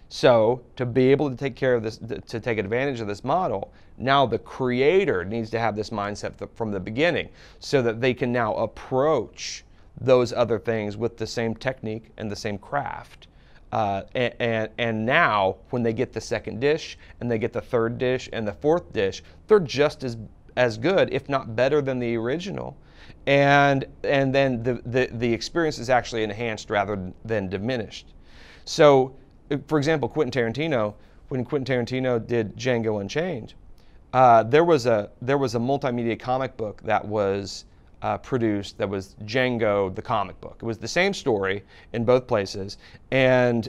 So to be able to take care of this, to take advantage of this model, now the creator needs to have this mindset from the beginning so that they can now approach those other things with the same technique and the same craft. And now when they get the second dish and they get the third dish and the fourth dish, they're just as good, if not better than the original. And then the experience is actually enhanced rather than diminished. So, for example, when Quentin Tarantino did Django Unchained, there was a multimedia comic book that was produced that was Django the comic book. It was the same story in both places, and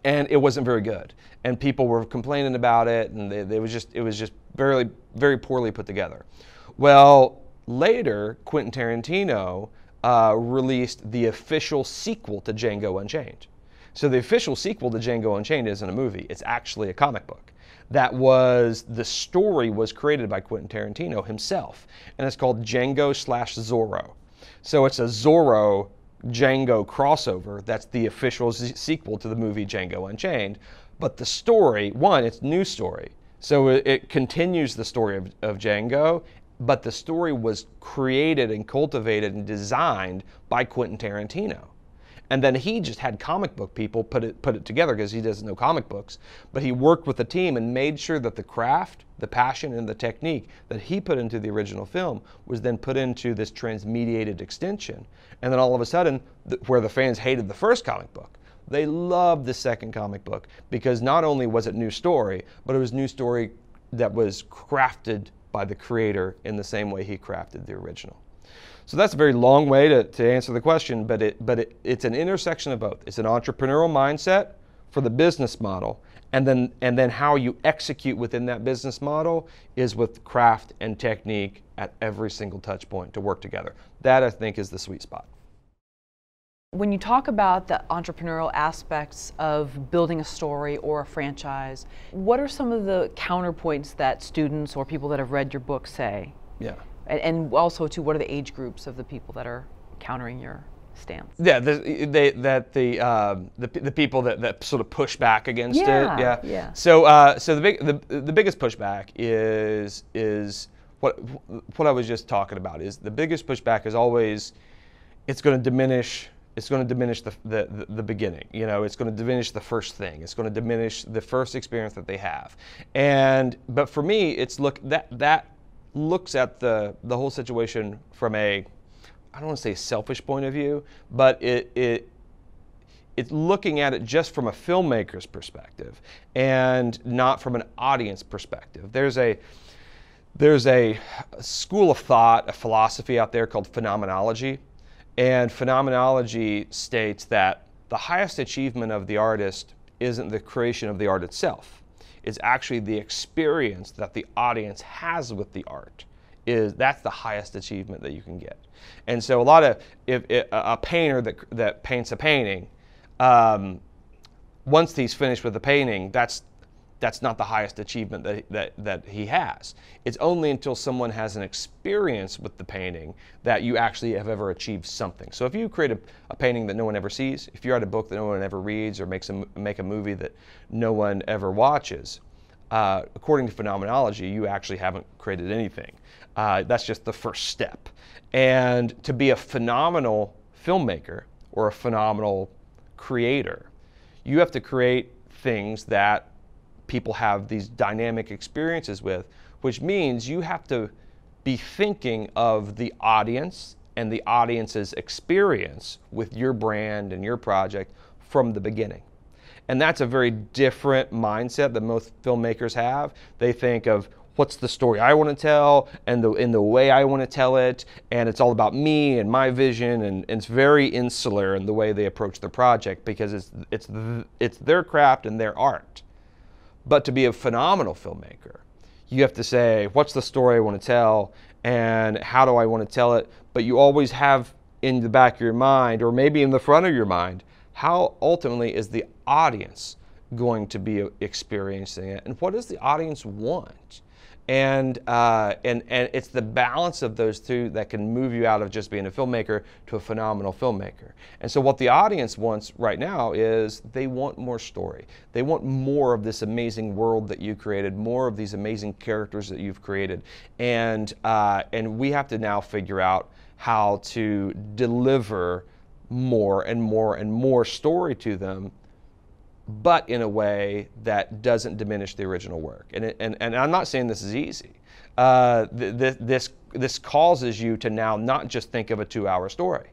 it wasn't very good. And people were complaining about it, and it was just very, very poorly put together. Well, later Quentin Tarantino released the official sequel to Django Unchained. So the official sequel to Django Unchained isn't a movie, it's actually a comic book. The story was created by Quentin Tarantino himself, and it's called Django/Zorro. So it's a Zorro Django crossover. That's the official sequel to the movie Django Unchained. But the story, one, it's a new story. So it continues the story of Django, but the story was created and cultivated and designed by Quentin Tarantino. And then he just had comic book people put it together because he doesn't know comic books. But he worked with the team and made sure that the craft, the passion, and the technique that he put into the original film was then put into this transmediated extension. And then all of a sudden, where the fans hated the first comic book, they loved the second comic book because not only was it new story, but it was new story that was crafted by the creator in the same way he crafted the original. So that's a very long way to answer the question, but it's an intersection of both. It's an entrepreneurial mindset for the business model, and then how you execute within that business model is with craft and technique at every single touch point to work together. That, I think, is the sweet spot. When you talk about the entrepreneurial aspects of building a story or a franchise, what are some of the counterpoints that students or people that have read your book say? Yeah. And also, too, what are the age groups of the people that are countering your stance? Yeah, the people that sort of push back against it. Yeah. So the biggest pushback is what I was just talking about. Is the biggest pushback is always it's going to diminish. It's going to diminish the beginning. You know, it's going to diminish the first thing. It's going to diminish the first experience that they have. But for me, it's that looks at the whole situation from I don't want to say selfish point of view, but it's looking at it just from a filmmaker's perspective and not from an audience perspective. There's a school of thought, a philosophy out there called phenomenology, and phenomenology states that the highest achievement of the artist isn't the creation of the art itself. It's actually the experience that the audience has with the art. That's the highest achievement that you can get. And so a painter that paints a painting, once he's finished with the painting, that's not the highest achievement that he has. It's only until someone has an experience with the painting that you actually have ever achieved something. So if you create a painting that no one ever sees, if you write a book that no one ever reads, or make a movie that no one ever watches, according to phenomenology, you actually haven't created anything. That's just the first step. And to be a phenomenal filmmaker or a phenomenal creator, you have to create things that people have these dynamic experiences with, which means you have to be thinking of the audience and the audience's experience with your brand and your project from the beginning. And that's a very different mindset that most filmmakers have. They think of what's the story I want to tell and in the way I want to tell it, and it's all about me and my vision, and it's very insular in the way they approach their project because it's their craft and their art. But to be a phenomenal filmmaker, you have to say, what's the story I want to tell and how do I want to tell it? But you always have in the back of your mind, or maybe in the front of your mind, how ultimately is the audience going to be experiencing it, and what does the audience want? And it's the balance of those two that can move you out of just being a filmmaker to a phenomenal filmmaker. And so what the audience wants right now is they want more story. They want more of this amazing world that you created, more of these amazing characters that you've created. And we have to now figure out how to deliver more and more and more story to them, but in a way that doesn't diminish the original work. And I'm not saying this is easy. This causes you to now not just think of a 2-hour story.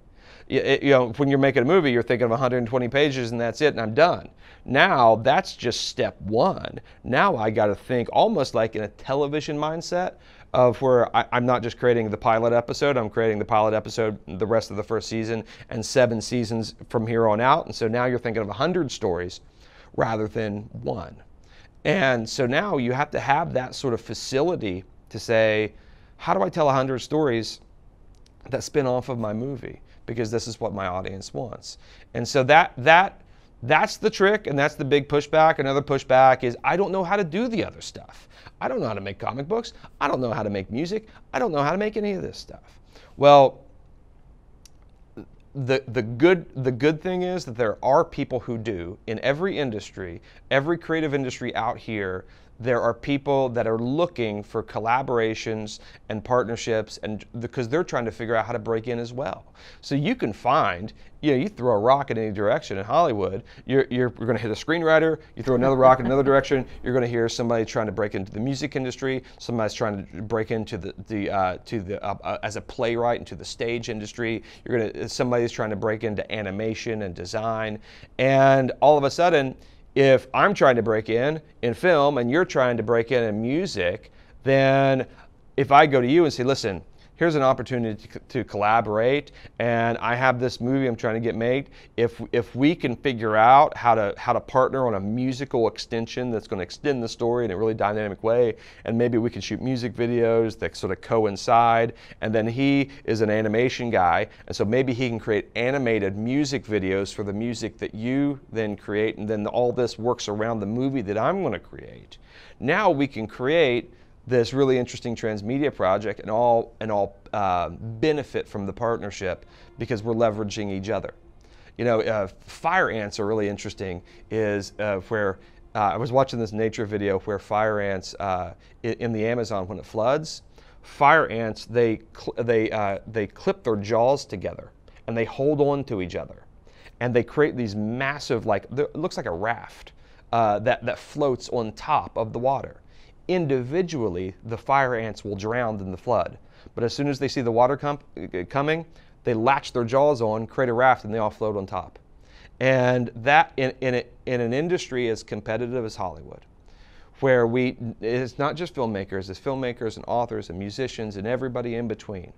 You know, when you're making a movie, you're thinking of 120 pages and that's it and I'm done. Now that's just step one. Now I got to think almost like in a television mindset of where I'm not just creating the pilot episode, I'm creating the pilot episode the rest of the first season and 7 seasons from here on out. And so now you're thinking of 100 stories rather than one. And so now you have to have that sort of facility to say, how do I tell 100 stories that spin off of my movie? Because this is what my audience wants. And so that's the trick, and that's the big pushback. Another pushback is I don't know how to do the other stuff. I don't know how to make comic books. I don't know how to make music. I don't know how to make any of this stuff. Well, the good thing is that there are people who do. In every industry, every creative industry out here, there are people that are looking for collaborations and partnerships, and because they're trying to figure out how to break in as well. So you can find, you know, you throw a rock in any direction in Hollywood, you're going to hit a screenwriter. You throw another rock in another direction, you're going to hear somebody trying to break into the music industry. Somebody's trying to break into as a playwright into the stage industry. Somebody's trying to break into animation and design, and all of a sudden, if I'm trying to break in film and you're trying to break in music, then if I go to you and say, listen, here's an opportunity to collaborate, and I have this movie I'm trying to get made. If we can figure out how to partner on a musical extension that's going to extend the story in a really dynamic way, and maybe we can shoot music videos that sort of coincide, and then he is an animation guy, and so maybe he can create animated music videos for the music that you then create, and then all this works around the movie that I'm going to create. Now we can create this really interesting transmedia project and all benefit from the partnership because we're leveraging each other. You know, fire ants are really interesting. Where I was watching this nature video where fire ants in the Amazon, when it floods, fire ants they clip their jaws together and they hold on to each other, and they create these massive, it looks like a raft that floats on top of the water. Individually, the fire ants will drown in the flood. But as soon as they see the water coming, they latch their jaws on, create a raft, and they all float on top. And that, in an industry as competitive as Hollywood, where it's not just filmmakers, it's filmmakers and authors and musicians and everybody in between.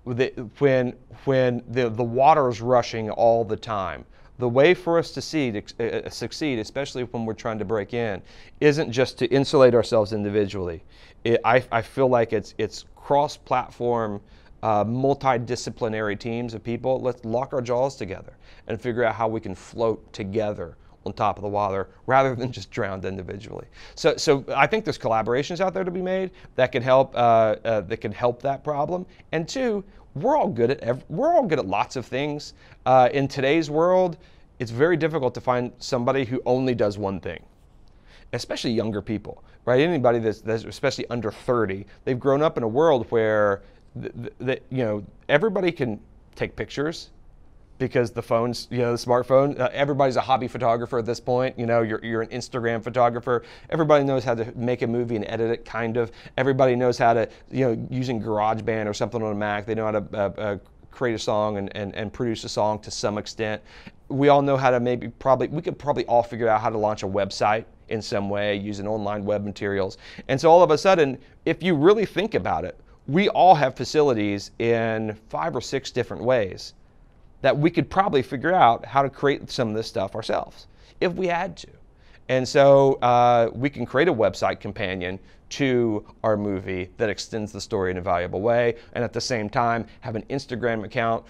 When the water is rushing all the time, the way for us to succeed, especially when we're trying to break in, isn't just to insulate ourselves individually. I feel like it's cross-platform, multidisciplinary teams of people. Let's lock our jaws together and figure out how we can float together on top of the water rather than just drowned individually. So I think there's collaborations out there to be made that can help that problem. And two, we're all good at lots of things. In today's world, it's very difficult to find somebody who only does one thing, especially younger people, right? Anybody that's especially under 30, they've grown up in a world where everybody can take pictures because the phones, the smartphone, everybody's a hobby photographer at this point. You're an Instagram photographer. Everybody knows how to make a movie and edit it, kind of. Everybody knows how to, using GarageBand or something on a Mac, they know how to create a song and produce a song to some extent. We all know how to we could probably all figure out how to launch a website in some way using online web materials. And so all of a sudden, if you really think about it, we all have facilities in 5 or 6 different ways that we could probably figure out how to create some of this stuff ourselves if we had to. And so we can create a website companion to our movie that extends the story in a valuable way, and at the same time have an Instagram account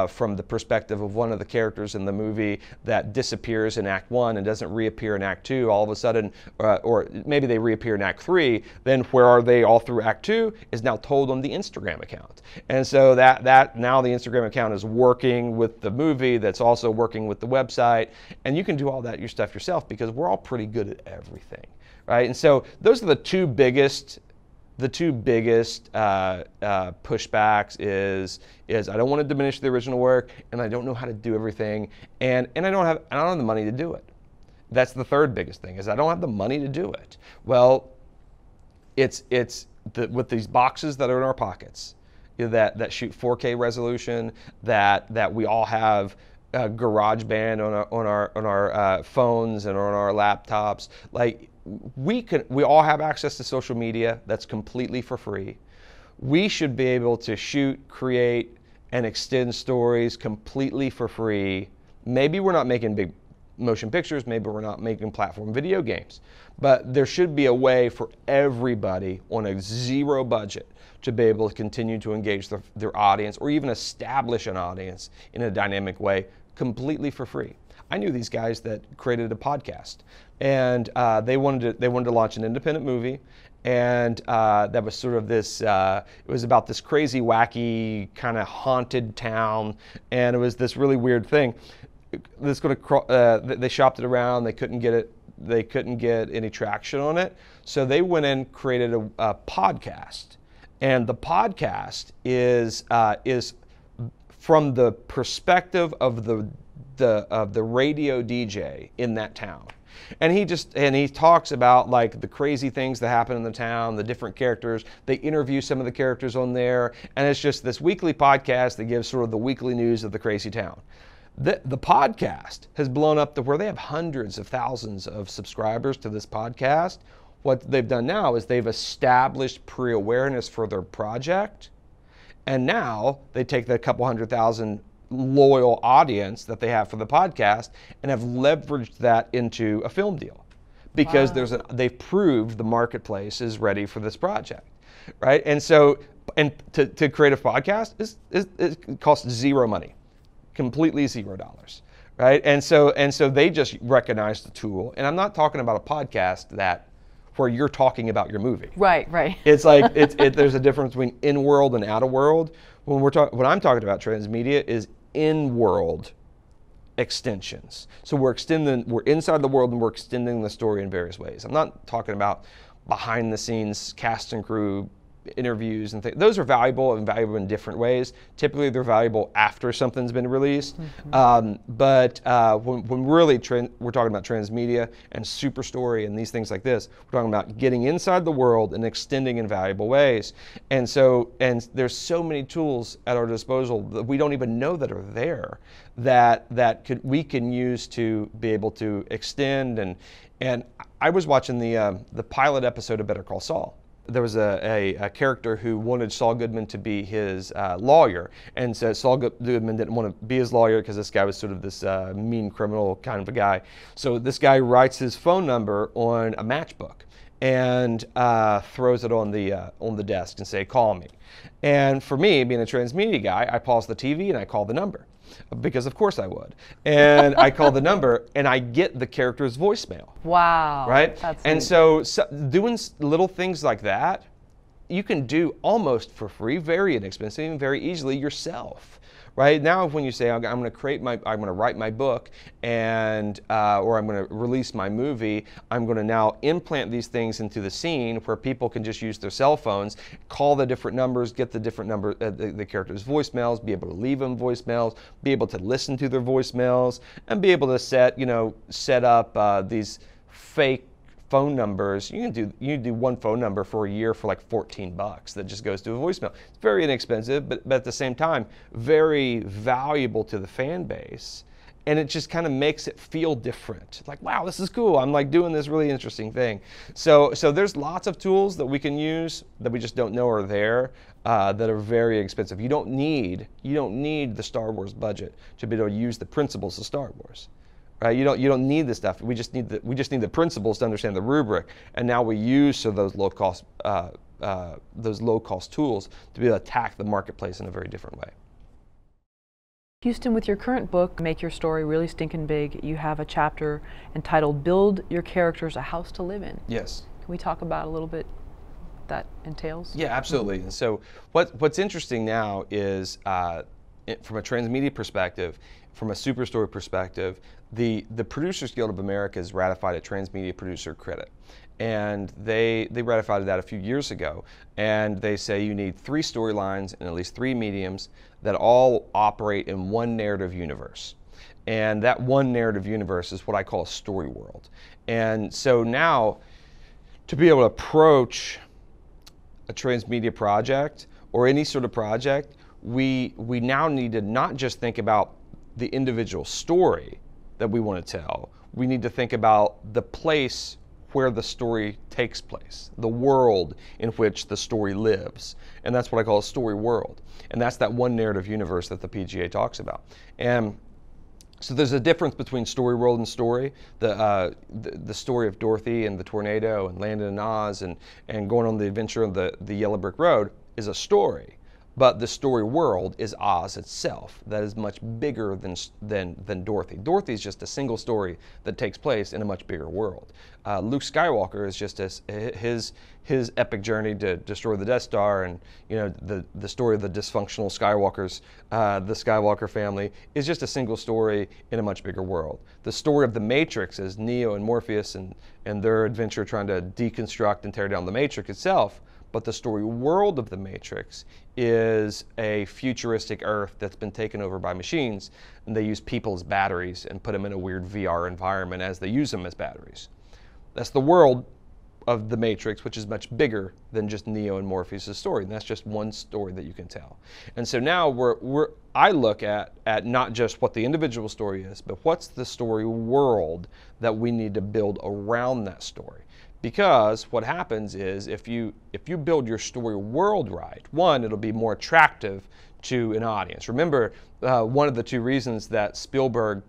from the perspective of one of the characters in the movie that disappears in Act 1 and doesn't reappear in Act 2 all of a sudden, or maybe they reappear in Act 3, then where are they all through Act 2 is now told on the Instagram account. And so that now the Instagram account is working with the movie, that's also working with the website, and you can do all that your stuff yourself because we're all pretty good at everything. Right, and so those are the two biggest pushbacks. Is I don't want to diminish the original work, and I don't know how to do everything, and I don't have the money to do it. That's the third biggest thing, is I don't have the money to do it. Well, with these boxes that are in our pockets, that shoot 4K resolution, that we all have. GarageBand on our phones and on our laptops. Like we all have access to social media that's completely for free. We should be able to shoot, create, and extend stories completely for free. Maybe we're not making big motion pictures, maybe we're not making platform video games, but there should be a way for everybody on a zero budget to be able to continue to engage their audience, or even establish an audience in a dynamic way completely for free. I knew these guys that created a podcast, and they wanted to launch an independent movie, and that was sort of this. It was about this crazy, wacky, kind of haunted town, and it was this really weird thing. They shopped it around. They couldn't get it. They couldn't get any traction on it, so they went and created a podcast, and the podcast is from the perspective of the radio DJ in that town. And he talks about like the crazy things that happen in the town, the different characters. They interview some of the characters on there, and it's just this weekly podcast that gives sort of the weekly news of the crazy town. The podcast has blown up to where they have hundreds of thousands of subscribers to this podcast. What they've done now is they've established pre-awareness for their project. And now they take the couple 100,000 loyal audience that they have for the podcast and have leveraged that into a film deal, because they've proved the marketplace is ready for this project, right? And so, to create a podcast it costs zero money, completely $0, right? And so they just recognize the tool. And I'm not talking about a podcast where you're talking about your movie. Right. It's like there's a difference between in-world and out-of-world. When I'm talking about transmedia is in-world extensions. So we're inside the world and we're extending the story in various ways. I'm not talking about behind the scenes cast and crew interviews and things. Those are valuable in different ways. Typically they're valuable after something's been released. Mm-hmm. But when really we're talking about transmedia and super story and these things like this, we're talking about getting inside the world and extending in valuable ways. And there's so many tools at our disposal that we don't even know that are there that we can use to be able to extend. And I was watching the pilot episode of Better Call Saul. There was a character who wanted Saul Goodman to be his lawyer, and so Saul Goodman didn't want to be his lawyer because this guy was sort of this mean criminal kind of a guy. So this guy writes his phone number on a matchbook and throws it on the desk and say, "Call me." And for me, being a transmedia guy, I pause the TV and I call the number, because of course I would. And I call the number and I get the character's voicemail. Wow. Right? That's and neat. so doing little things like that, you can do almost for free, very inexpensive, and very easily yourself. Right now, when you say I'm going to write my book, and or I'm going to release my movie, I'm going to now implant these things into the scene where people can just use their cell phones, call the different numbers, get the different number, the characters' voicemails, be able to leave them voicemails, be able to listen to their voicemails, and be able to set up these fake phone numbers. You can do one phone number for a year for like $14 that just goes to a voicemail. It's very inexpensive, but at the same time, very valuable to the fan base. And it just kind of makes it feel different. Like, wow, this is cool. I'm like doing this really interesting thing. So there's lots of tools that we can use that we just don't know are there, that are very expensive. You don't need the Star Wars budget to be able to use the principles of Star Wars. right? You don't need this stuff. We just need the principles to understand the rubric, and now we use those low cost tools to be able to attack the marketplace in a very different way. Houston, with your current book, Make Your Story Really Stinkin' Big, you have a chapter entitled Build Your Characters a House to Live In. Yes. Can we talk about a little bit what that entails? Yeah, absolutely. And so what's interesting now is from a transmedia perspective, from a superstory perspective, the Producers Guild of America has ratified a transmedia producer credit. And they ratified that a few years ago, and they say you need 3 storylines in at least 3 mediums that all operate in one narrative universe. And that one narrative universe is what I call a story world. And so now, to be able to approach a transmedia project or any sort of project, we now need to not just think about the individual story that we want to tell. We need to think about the place where the story takes place, the world in which the story lives. And that's what I call a story world. And that's that one narrative universe that the PGA talks about. And so there's a difference between story world and story. The story of Dorothy and the tornado and Landon and Oz and going on the adventure of the Yellow Brick Road is a story. But the story world is Oz itself. That is much bigger than Dorothy. Dorothy is just a single story that takes place in a much bigger world. Luke Skywalker is just his epic journey to destroy the Death Star, and the story of the dysfunctional Skywalkers, the Skywalker family, is just a single story in a much bigger world. The story of the Matrix is Neo and Morpheus and their adventure trying to deconstruct and tear down the Matrix itself. But the story world of the Matrix is a futuristic Earth that's been taken over by machines, and they use people as batteries and put them in a weird VR environment as they use them as batteries. That's the world of the Matrix, which is much bigger than just Neo and Morpheus' story, and that's just one story that you can tell. And so now I look at not just what the individual story is, but what's the story world that we need to build around that story. Because what happens is if you build your story world right, one, it'll be more attractive to an audience. Remember, one of the 2 reasons that Spielberg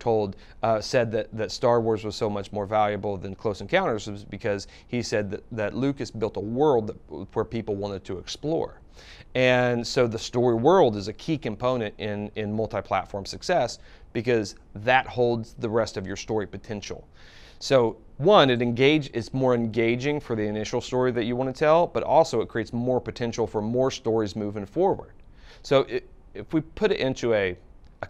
said that Star Wars was so much more valuable than Close Encounters was because he said that Lucas built a world where people wanted to explore. And so the story world is a key component in multi-platform success because that holds the rest of your story potential. So one, it's more engaging for the initial story that you want to tell, but also it creates more potential for more stories moving forward. So if we put it into a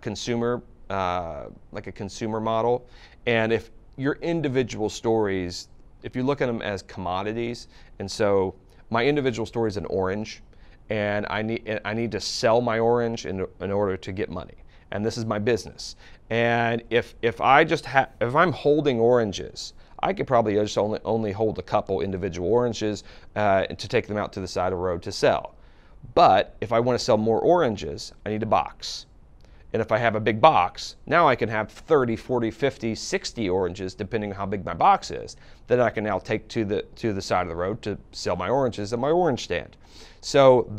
consumer, like a consumer model, and if your individual stories, if you look at them as commodities, and so my individual story is an orange, and I need to sell my orange in order to get money. And this is my business. And if I'm holding oranges, I could probably just only hold a couple individual oranges to take them out to the side of the road to sell. But if I want to sell more oranges, I need a box. And if I have a big box, now I can have 30, 40, 50, 60 oranges, depending on how big my box is, that I can now take to the side of the road to sell my oranges at my orange stand. So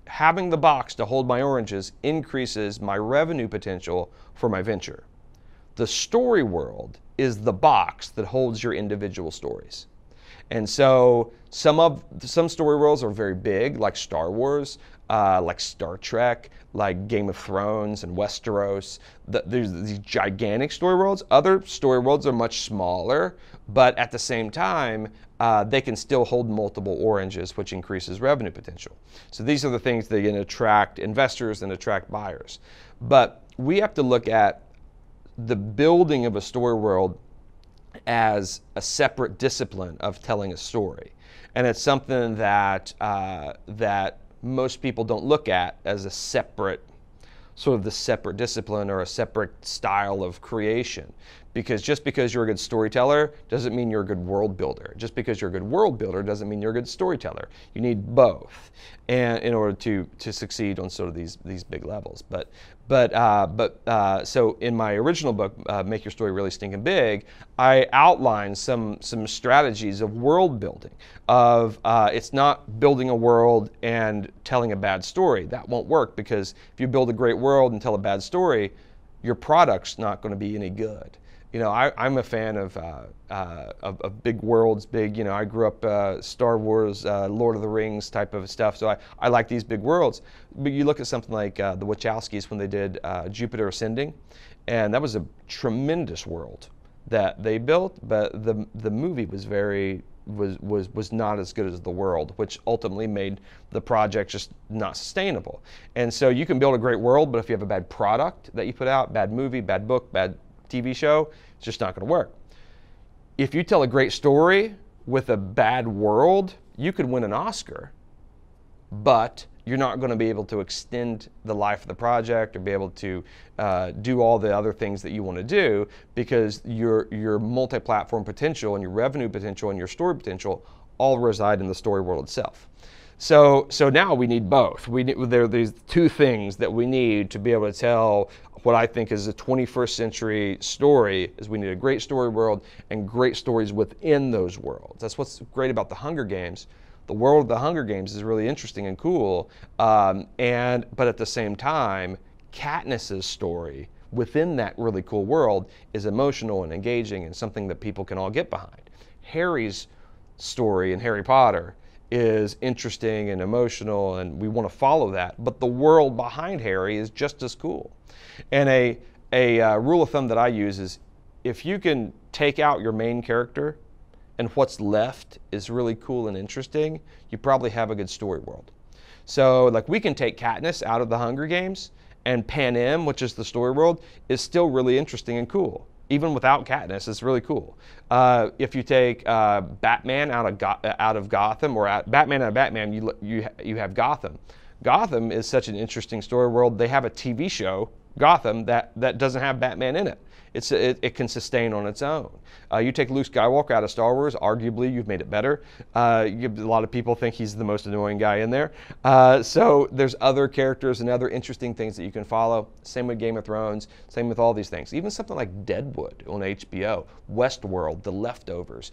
having the box to hold my oranges increases my revenue potential for my venture. The story world is the box that holds your individual stories. And so some story worlds are very big, like Star Wars, like Star Trek, like Game of Thrones and Westeros. There's these gigantic story worlds. Other story worlds are much smaller, but at the same time, they can still hold multiple oranges, which increases revenue potential. So these are the things that can attract investors and attract buyers. But we have to look at the building of a story world as a separate discipline of telling a story. And it's something that most people don't look at as a separate, sort of the separate discipline or a separate style of creation. Because just because you're a good storyteller doesn't mean you're a good world builder. Just because you're a good world builder doesn't mean you're a good storyteller. You need both, and in order to succeed on sort of these big levels. So in my original book, Make Your Story Really Stinkin' Big, I outlined some strategies of world building. It's not building a world and telling a bad story. That won't work, because if you build a great world and tell a bad story, your product's not going to be any good. You know, I'm a fan of big worlds, big, you know, I grew up Star Wars, Lord of the Rings type of stuff, so I like these big worlds. But you look at something like the Wachowskis when they did Jupiter Ascending, and that was a tremendous world that they built, but the movie was was not as good as the world, which ultimately made the project just not sustainable. And so you can build a great world, but if you have a bad product that you put out, bad movie, bad book, bad TV show, it's just not going to work. If you tell a great story with a bad world, you could win an Oscar, but you're not going to be able to extend the life of the project or be able to do all the other things that you want to do, because your multi-platform potential and your revenue potential and your story potential all reside in the story world itself. So now we need both. There are these two things that we need to be able to tell what I think is a 21st century story. Is we need a great story world and great stories within those worlds. That's what's great about the Hunger Games. The world of the Hunger Games is really interesting and cool, but at the same time, Katniss's story within that really cool world is emotional and engaging and something that people can all get behind. Harry's story in Harry Potter is interesting and emotional, and we want to follow that, but the world behind Harry is just as cool. And a rule of thumb that I use is, if you can take out your main character and what's left is really cool and interesting, you probably have a good story world. So like, we can take Katniss out of the Hunger Games, and Panem, which is the story world, is still really interesting and cool. Even without Katniss, it's really cool. If you take Batman out of Gotham, or Batman out of Batman, you have Gotham. Gotham is such an interesting story world. They have a TV show, Gotham, that doesn't have Batman in it. It can sustain on its own. You take Luke Skywalker out of Star Wars, arguably you've made it better. A lot of people think he's the most annoying guy in there. So there's other characters and other interesting things that you can follow. Same with Game of Thrones, same with all these things. Even something like Deadwood on HBO, Westworld, The Leftovers.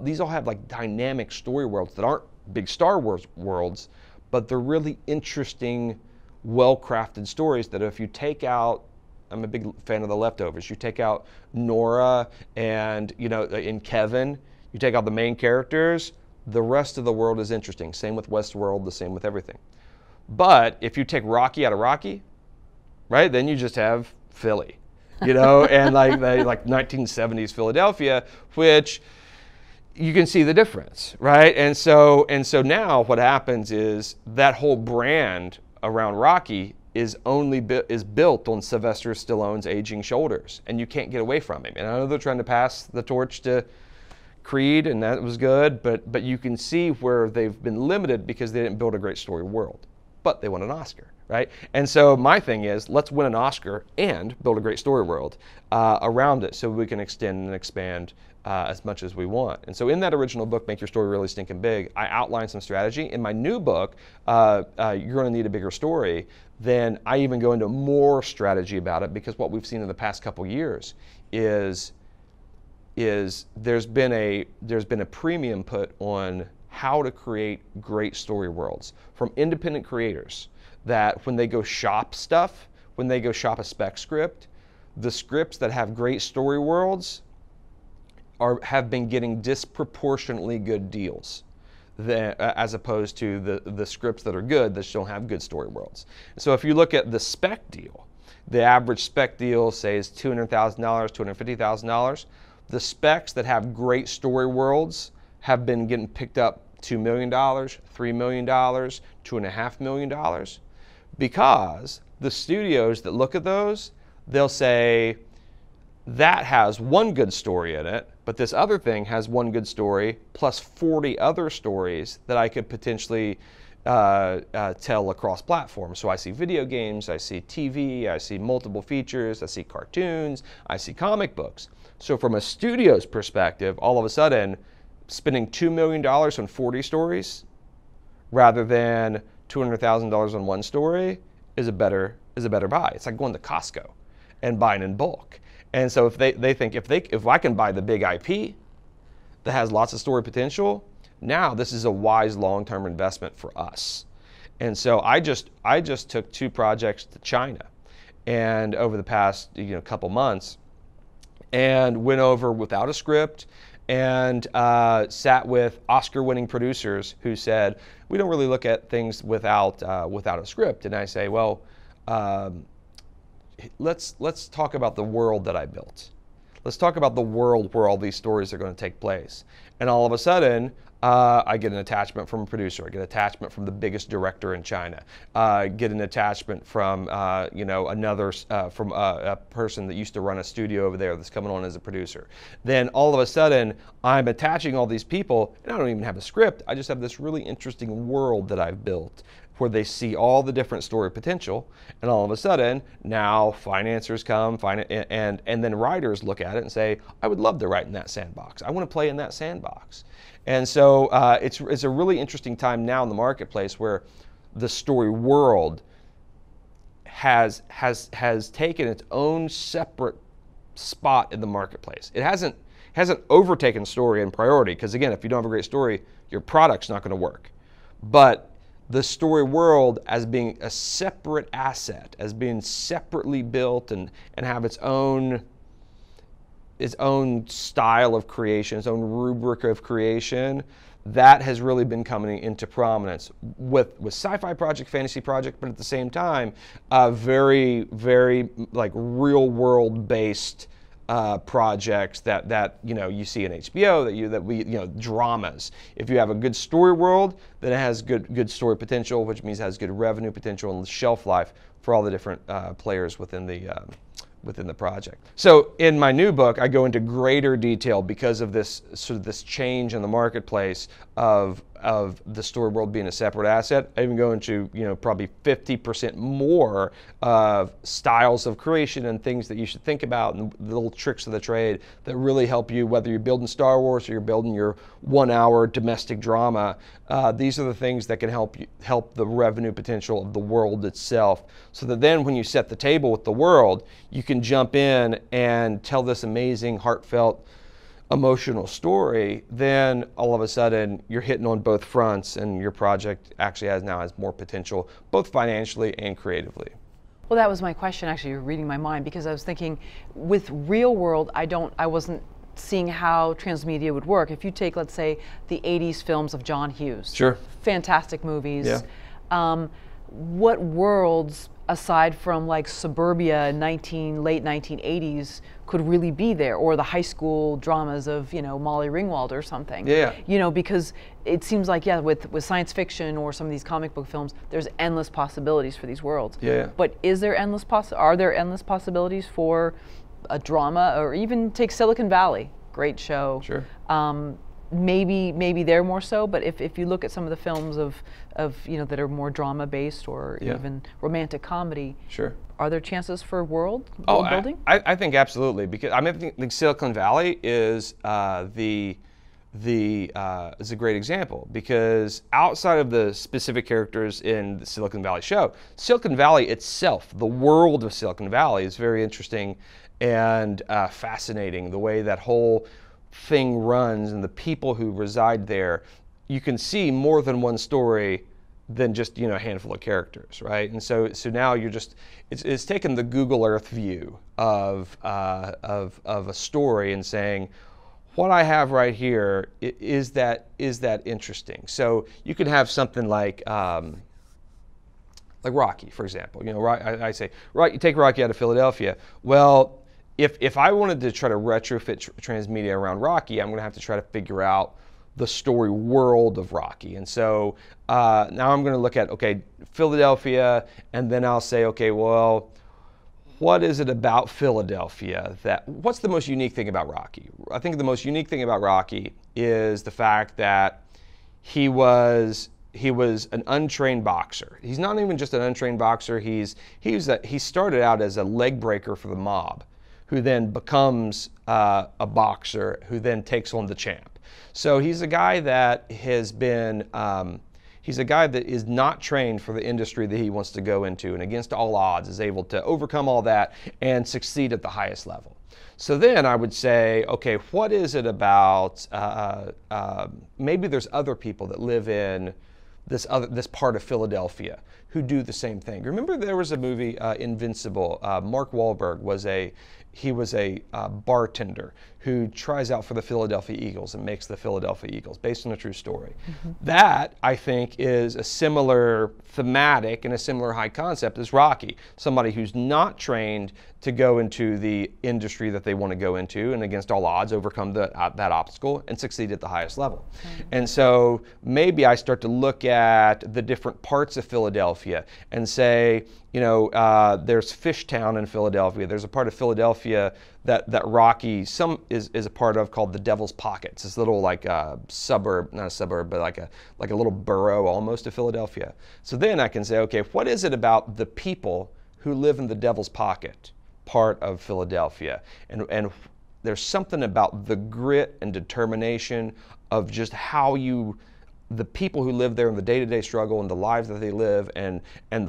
These all have like dynamic story worlds that aren't big Star Wars worlds, but they're really interesting, well-crafted stories that if you take out, I'm a big fan of The Leftovers. You take out Nora and, you know, and Kevin, you take out the main characters, the rest of the world is interesting. Same with Westworld, the same with everything. But if you take Rocky out of Rocky, right, then you just have Philly, you know, and like 1970s Philadelphia, which you can see the difference, right? And so now what happens is that whole brand around Rocky is built on Sylvester Stallone's aging shoulders, and you can't get away from him. And I know they're trying to pass the torch to Creed, and that was good, but you can see where they've been limited because they didn't build a great story world, but they won an Oscar, right? And so my thing is, let's win an Oscar and build a great story world around it, so we can extend and expand as much as we want. And so in that original book, Make Your Story Really Stinking Big, I outlined some strategy. In my new book, You're Going to Need a Bigger Story, then I even go into more strategy about it, because what we've seen in the past couple years is there's been a premium put on how to create great story worlds from independent creators, that when they go shop stuff, when they go shop a spec script, the scripts that have great story worlds have been getting disproportionately good deals, as opposed to the scripts that are good that don't have good story worlds. So if you look at the spec deal, the average spec deal, say, is $200,000, $250,000. The specs that have great story worlds have been getting picked up $2 million, $3 million, $2.5 million, because the studios that look at those, they'll say, that has one good story in it, but this other thing has one good story plus 40 other stories that I could potentially tell across platforms. So I see video games, I see TV, I see multiple features, I see cartoons, I see comic books. So from a studio's perspective, all of a sudden, spending $2 million on 40 stories rather than $200,000 on one story is a better buy. It's like going to Costco and buying in bulk. And so if they think if I can buy the big IP that has lots of story potential, now this is a wise long-term investment for us. And so I just took 2 projects to China, and over the past couple months, and went over without a script and sat with Oscar-winning producers who said, we don't really look at things without a script. And I say, well, let's talk about the world that I built. Let's talk about the world where all these stories are going to take place. And all of a sudden, I get an attachment from a producer. I get an attachment from the biggest director in China. Get an attachment from from a person that used to run a studio over there that's coming on as a producer. Then all of a sudden, I'm attaching all these people, and I don't even have a script. I just have this really interesting world that I've built, where they see all the different story potential, and all of a sudden now financiers come, and then writers look at it and say, I would love to write in that sandbox. I want to play in that sandbox. And so it's a really interesting time now in the marketplace where the story world has taken its own separate spot in the marketplace. It hasn't overtaken story in priority, because again, if you don't have a great story, your product's not going to work. But the story world as being a separate asset, as being separately built and have its own style of creation, its own rubric of creation, that has really been coming into prominence with sci-fi project, fantasy project, but at the same time, very, very like real world based projects that you see in HBO, dramas. If you have a good story world, then it has good story potential, which means it has good revenue potential and shelf life for all the different players within the project. So in my new book, I go into greater detail because of this change in the marketplace of the story world being a separate asset. I even go into probably 50% more of styles of creation and things that you should think about, and the little tricks of the trade that really help you, whether you're building Star Wars or you're building your 1-hour domestic drama. These are the things that can help the revenue potential of the world itself, so that then when you set the table with the world, you can jump in and tell this amazing, heartfelt, emotional story. Then all of a sudden you're hitting on both fronts, and your project actually now has more potential, both financially and creatively. Well, that was my question. Actually, you're reading my mind, because I was thinking with real world, I wasn't seeing how transmedia would work. If you take, let's say, the 80s films of John Hughes. Sure. Fantastic movies. Yeah. What worlds, aside from like suburbia in late 1980s, could really be there, or the high school dramas of Molly Ringwald or something? Yeah. Because it seems like with science fiction or some of these comic book films, there's endless possibilities for these worlds. Yeah. But are there endless possibilities for a drama, or even take Silicon Valley, great show. Sure. Maybe they're more so, but if you look at some of the films of that are more drama based, or even romantic comedy, sure, are there chances for world building? I think absolutely, because I think Silicon Valley is is a great example, because outside of the specific characters in the Silicon Valley show, Silicon Valley itself, the world of Silicon Valley, is very interesting and fascinating. The way that whole thing runs and the people who reside there, you can see more than one story than just a handful of characters, right? And so now you're just it's taken the Google Earth view of a story and saying, what I have right here, is that interesting? So you could have something like Rocky, for example. I say, right, you take Rocky out of Philadelphia. Well, if I wanted to try to retrofit transmedia around Rocky, I'm going to have to try to figure out the story world of Rocky. And so now I'm going to look at, okay, Philadelphia, and then I'll say, okay, well, what is it about Philadelphia what's the most unique thing about Rocky? I think the most unique thing about Rocky is the fact that he was an untrained boxer. He's not even just an untrained boxer. He started out as a leg breaker for the mob, who then becomes a boxer, who then takes on the champ. So he's a guy that has been, he's a guy that is not trained for the industry that he wants to go into, and against all odds is able to overcome all that and succeed at the highest level. So then I would say, okay, what is it about, maybe there's other people that live in this part of Philadelphia who do the same thing. Remember there was a movie, Invincible. Mark Wahlberg was a bartender who tries out for the Philadelphia Eagles and makes the Philadelphia Eagles, based on a true story. That, I think, is a similar thematic and a similar high concept as Rocky. Somebody who's not trained to go into the industry that they want to go into and against all odds overcome that obstacle and succeed at the highest level. And so maybe I start to look at the different parts of Philadelphia and say, you know, there's Fishtown in Philadelphia. There's a part of Philadelphia that Rocky is a part of called the Devil's Pocket. It's this little like suburb, not a suburb, but like a little borough almost of Philadelphia. So then I can say, okay, what is it about the people who live in the Devil's Pocket part of Philadelphia? And there's something about the grit and determination of just how the people who live there in the day-to-day struggle and the lives that they live and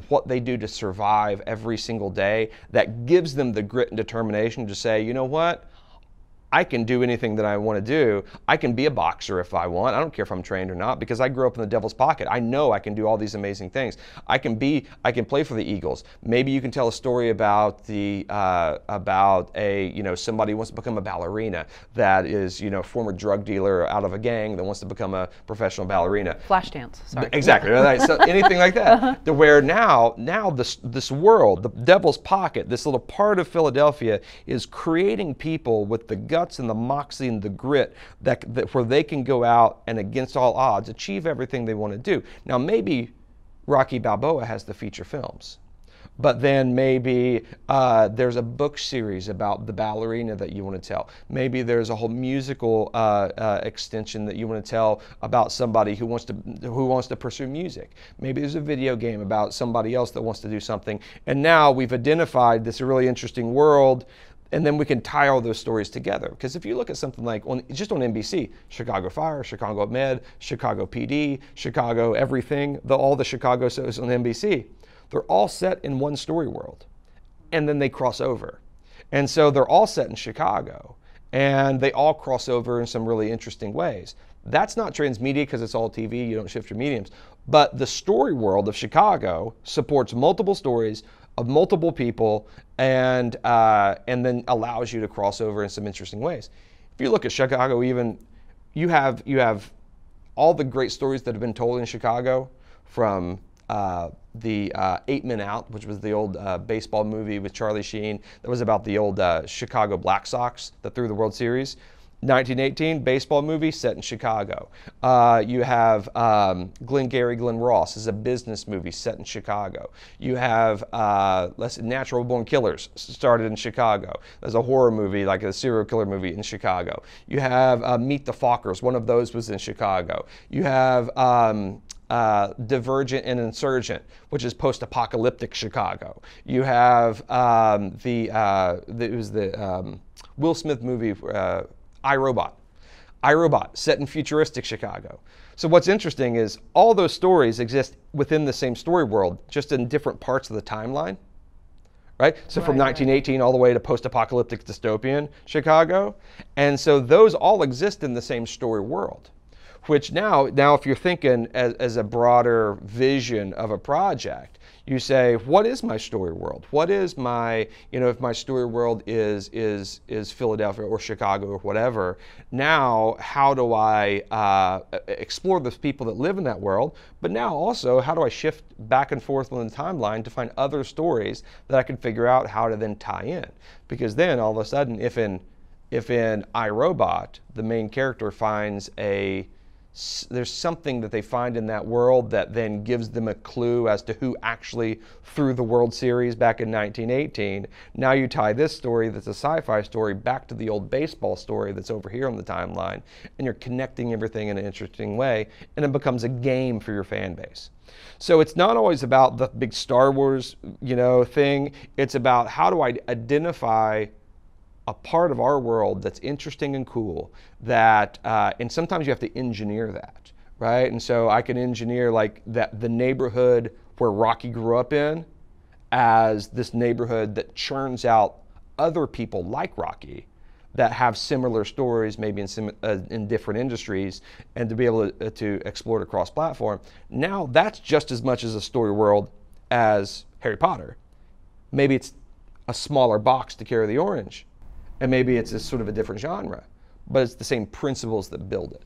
what they do to survive every single day that gives them the grit and determination to say, you know what? I can do anything that I want to do. I can be a boxer if I want. I don't care if I'm trained or not because I grew up in the Devil's Pocket. I know I can do all these amazing things. I can play for the Eagles. Maybe you can tell a story about somebody who wants to become a ballerina that is, you know, former drug dealer out of a gang that wants to become a professional ballerina. Flashdance, sorry. Exactly, right? So anything like that. To where now this world, the Devil's Pocket, this little part of Philadelphia is creating people with the guts and the moxie and the grit that where they can go out and against all odds achieve everything they want to do. Now maybe Rocky Balboa has the feature films, but then maybe there's a book series about the ballerina that you want to tell. Maybe there's a whole musical extension that you want to tell about somebody who wants to pursue music. Maybe there's a video game about somebody else that wants to do something. And now we've identified this really interesting world. And then we can tie all those stories together. Because if you look at something like, just on NBC, Chicago Fire, Chicago Med, Chicago PD, Chicago everything, all the Chicago shows on NBC, they're all set in one story world. And then they cross over. And so they're all set in Chicago. And they all cross over in some really interesting ways. That's not transmedia because it's all TV, you don't shift your mediums. But the story world of Chicago supports multiple stories of multiple people and then allows you to cross over in some interesting ways. If you look at Chicago, even you have all the great stories that have been told in Chicago, from the 8 Men Out, which was the old baseball movie with Charlie Sheen that was about the old Chicago Black Sox that threw the World Series. 1918 baseball movie set in Chicago. You have Glengarry Glen Ross is a business movie set in Chicago. You have Natural Born Killers started in Chicago. There's a horror movie, like a serial killer movie in Chicago. You have Meet the Fockers. One of those was in Chicago. You have Divergent and Insurgent, which is post-apocalyptic Chicago. You have Will Smith movie, iRobot, set in futuristic Chicago. So what's interesting is all those stories exist within the same story world, just in different parts of the timeline, right? So from 1918 all the way to post-apocalyptic dystopian Chicago. And so those all exist in the same story world, which now if you're thinking as a broader vision of a project, you say, what is my story world? What is my, if my story world is Philadelphia or Chicago or whatever, now how do I explore the people that live in that world? But now also, how do I shift back and forth on the timeline to find other stories that I can figure out how to then tie in? Because then all of a sudden, if in iRobot, the main character finds there's something that they find in that world that then gives them a clue as to who actually threw the World Series back in 1918. Now you tie this story that's a sci-fi story back to the old baseball story that's over here on the timeline, and you're connecting everything in an interesting way, and it becomes a game for your fan base. So it's not always about the big Star Wars, thing. It's about how do I identify a part of our world that's interesting and cool that, and sometimes you have to engineer that, right? And so I can engineer like that the neighborhood where Rocky grew up in as this neighborhood that churns out other people like Rocky that have similar stories, maybe in different industries, and to be able to explore it across platform. Now that's just as much as a story world as Harry Potter. Maybe it's a smaller box to carry the orange, and maybe it's a sort of a different genre, but it's the same principles that build it.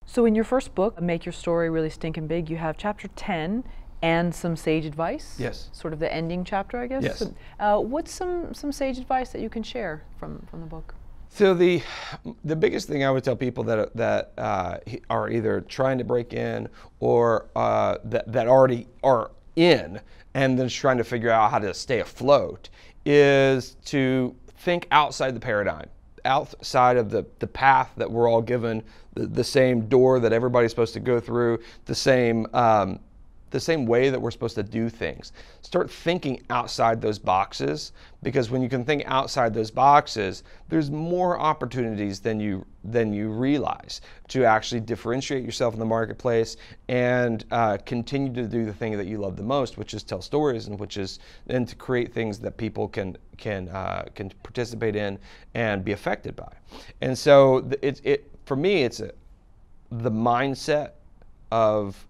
So in your first book, Make Your Story Really Stinkin' Big, you have chapter 10 and some sage advice. Yes. Sort of the ending chapter, I guess. Yes. So, what's some sage advice that you can share from the book? So the biggest thing I would tell people that are either trying to break in or that already are in and then trying to figure out how to stay afloat is to think outside the paradigm, outside of the path that we're all given, the same door that everybody's supposed to go through, the same way that we're supposed to do things. Start thinking outside those boxes, because when you can think outside those boxes, there's more opportunities than you realize to actually differentiate yourself in the marketplace and continue to do the thing that you love the most, which is tell stories, and to create things that people can participate in and be affected by. And so for me, it's the mindset of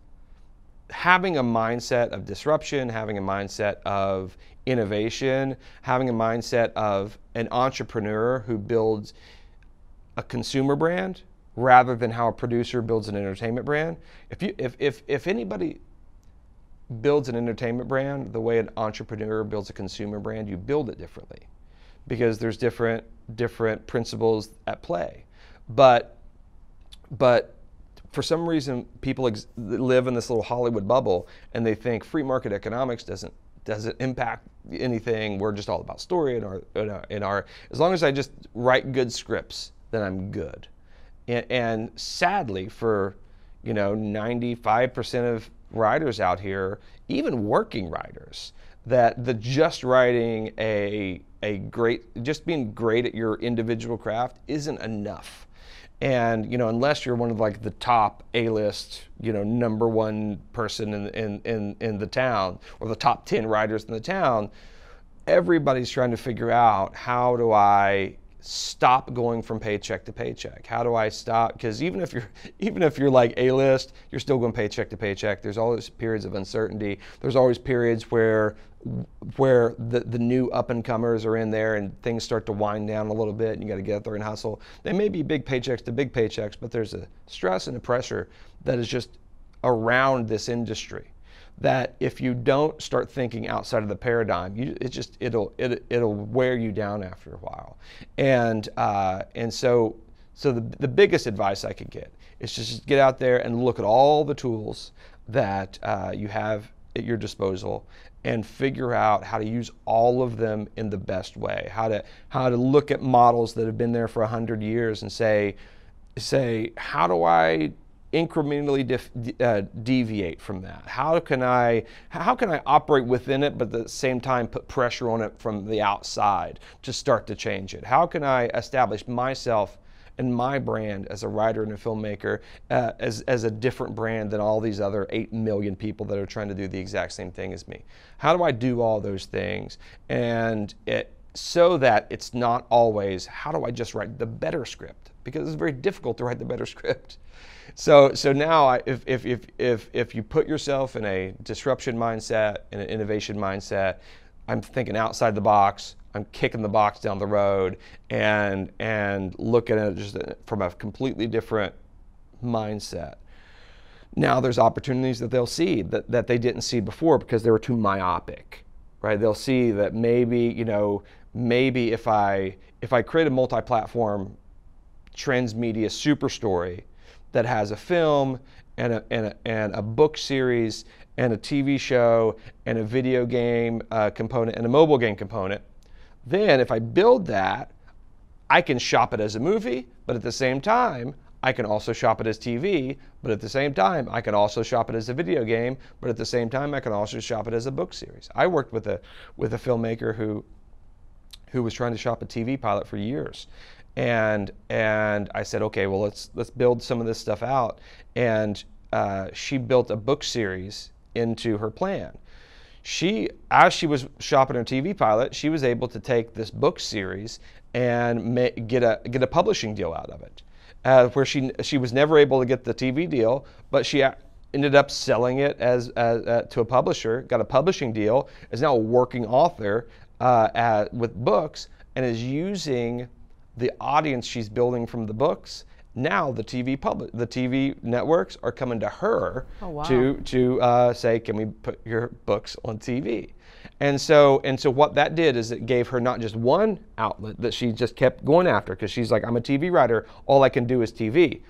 having a mindset of disruption, having a mindset of innovation, having a mindset of an entrepreneur who builds a consumer brand rather than how a producer builds an entertainment brand. If anybody builds an entertainment brand the way an entrepreneur builds a consumer brand, you build it differently because there's different principles at play. But for some reason, people live in this little Hollywood bubble, and they think free market economics doesn't impact anything. We're just all about story, in our as long as I just write good scripts, then I'm good. And sadly, for 95% of writers out here, even working writers, that just writing just being great at your individual craft isn't enough. And unless you're one of the top A-list, number one person in the town, or the top 10 writers in the town, everybody's trying to figure out, how do I stop going from paycheck to paycheck? How do I stop? Because even if you're like A-list, you're still going paycheck to paycheck. There's always periods of uncertainty. There's always periods where the new up-and-comers are in there and things start to wind down a little bit and you got to get out there and hustle. They may be big paychecks to big paychecks, but there's a stress and a pressure that is just around this industry, that if you don't start thinking outside of the paradigm, it'll wear you down after a while. And so the biggest advice I could get is just get out there and look at all the tools that you have at your disposal and figure out how to use all of them in the best way. How to look at models that have been there for 100 years and say, how do I incrementally deviate from that? How can I operate within it, but at the same time put pressure on it from the outside to start to change it? How can I establish myself and my brand as a writer and a filmmaker as a different brand than all these other 8 million people that are trying to do the exact same thing as me? How do I do all those things? And so that it's not always, how do I just write the better script? Because it's very difficult to write the better script. So now, if you put yourself in a disruption mindset, in an innovation mindset, I'm thinking outside the box, I'm kicking the box down the road, and looking at it just from a completely different mindset. Now there's opportunities that they'll see that they didn't see before because they were too myopic, right? They'll see that maybe if I create a multi-platform transmedia super story that has a film and a book series and a TV show and a video game component and a mobile game component, then if I build that, I can shop it as a movie, but at the same time, I can also shop it as TV, but at the same time, I can also shop it as a video game, but at the same time, I can also shop it as a book series. I worked with a filmmaker who was trying to shop a TV pilot for years. And I said, okay, well, let's build some of this stuff out. And she built a book series into her plan. as she was shopping her TV pilot, she was able to take this book series and get a publishing deal out of it, where she was never able to get the TV deal, but she ended up selling it as to a publisher, got a publishing deal, is now a working author with books, and is using the audience she's building from the books. Now the TV networks are coming to her to say, can we put your books on TV? And so what that did is it gave her not just one outlet that she just kept going after, because she's like, I'm a TV writer, all I can do is TV.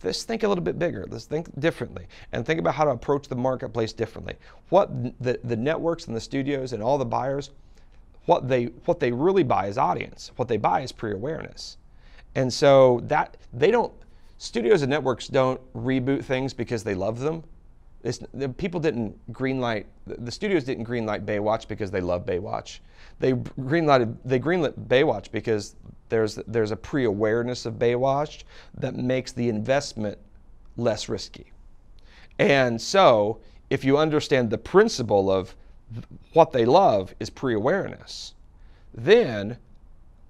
Let's think a little bit bigger. Let's think differently and think about how to approach the marketplace differently. What the networks and the studios and all the buyers, what they really buy is audience. What they buy is pre-awareness. And so studios and networks don't reboot things because they love them. People didn't greenlight, the studios didn't greenlight Baywatch because they love Baywatch. They greenlit Baywatch because there's a pre-awareness of Baywatch that makes the investment less risky. And so if you understand the principle of what they love is pre-awareness, then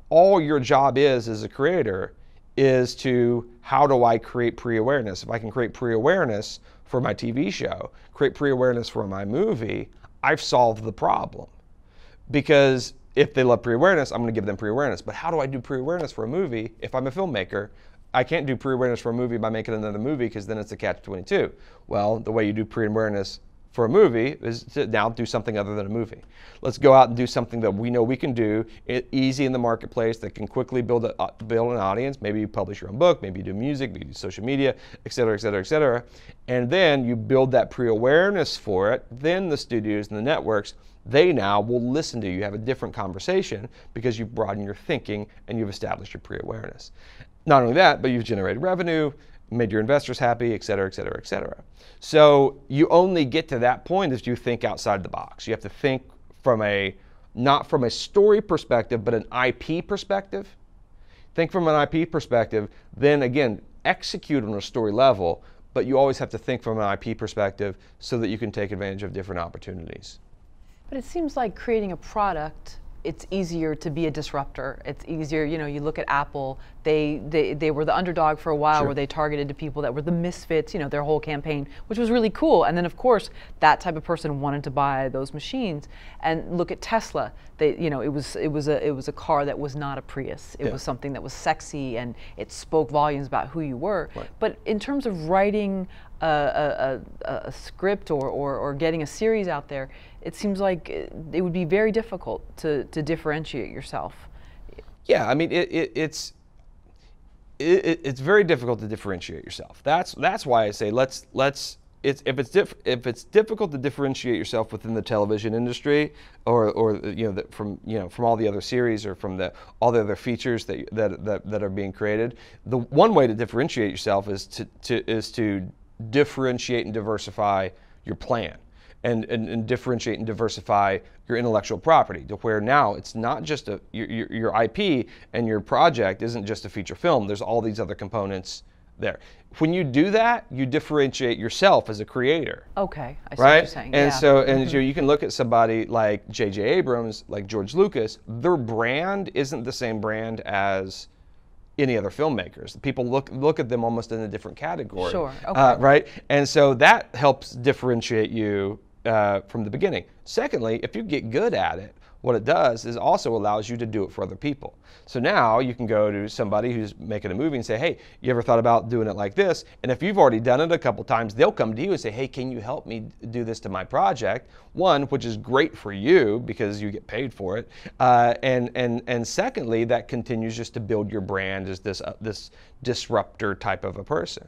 all your job is as a creator is to, how do I create pre-awareness? If I can create pre-awareness for my TV show, create pre-awareness for my movie, I've solved the problem. Because if they love pre-awareness, I'm going to give them pre-awareness. But how do I do pre-awareness for a movie if I'm a filmmaker? I can't do pre-awareness for a movie by making another movie, because then it's a catch-22. Well, the way you do pre-awareness for a movie is to now do something other than a movie. Let's go out and do something that we know we can do, easy in the marketplace, that can quickly build an audience. Maybe you publish your own book, maybe you do music, maybe you do social media, et cetera, et cetera, et cetera. And then you build that pre-awareness for it. Then the studios and the networks, they now will listen to you. You have a different conversation because you've broadened your thinking and you've established your pre-awareness. Not only that, but you've generated revenue, made your investors happy, et cetera, et cetera, et cetera. So you only get to that point if you think outside the box. You have to think from not from a story perspective, but an IP perspective. Think from an IP perspective, then again, execute on a story level, but you always have to think from an IP perspective so that you can take advantage of different opportunities. But it seems like creating a product, it's easier to be a disruptor. It's easier, you look at Apple, they were the underdog for a while, where they targeted to people that were the misfits, their whole campaign, which was really cool. And then of course, that type of person wanted to buy those machines. And look at Tesla. It was a car that was not a Prius. It was something that was sexy, and it spoke volumes about who you were. Right. But in terms of writing a script or getting a series out there, it seems like it would be very difficult to differentiate yourself. Yeah, I mean, it's very difficult to differentiate yourself. That's why I say if it's difficult to differentiate yourself within the television industry, or from all the other series, or from all the other features that are being created, the one way to differentiate yourself is to differentiate and diversify your plan. And differentiate and diversify your intellectual property, to where now it's not just your IP and your project isn't just a feature film. There's all these other components there. When you do that, you differentiate yourself as a creator. Okay, I see what you're saying. And so you can look at somebody like J.J. Abrams, like George Lucas. Their brand isn't the same brand as any other filmmakers. People look at them almost in a different category. Sure. Okay. Right? And so that helps differentiate you from the beginning. Secondly, if you get good at it, what it does is also allows you to do it for other people. So now you can go to somebody who's making a movie and say, hey, you ever thought about doing it like this? And if you've already done it a couple times, they'll come to you and say, hey, can you help me do this to my project? One, which is great for you because you get paid for it. And secondly, that continues just to build your brand as this disruptor type of a person.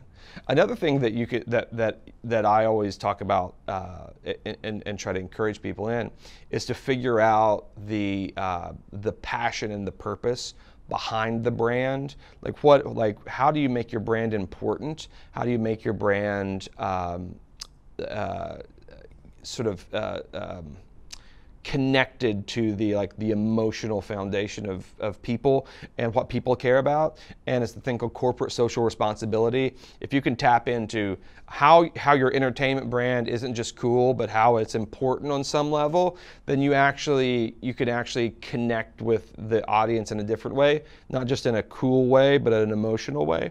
Another thing that you could that I always talk about and try to encourage people in is to figure out the passion and the purpose behind the brand. How do you make your brand important? How do you make your brand connected to the emotional foundation of people and what people care about, and it's the thing called corporate social responsibility. If you can tap into how your entertainment brand isn't just cool, but how it's important on some level, then you can actually connect with the audience in a different way, not just in a cool way, but in an emotional way.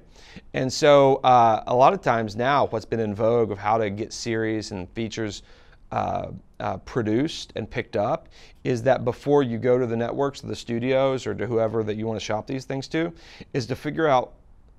And so a lot of times now, what's been in vogue of how to get series and features produced and picked up is that before you go to the networks or the studios or to whoever that you want to shop these things to, is to figure out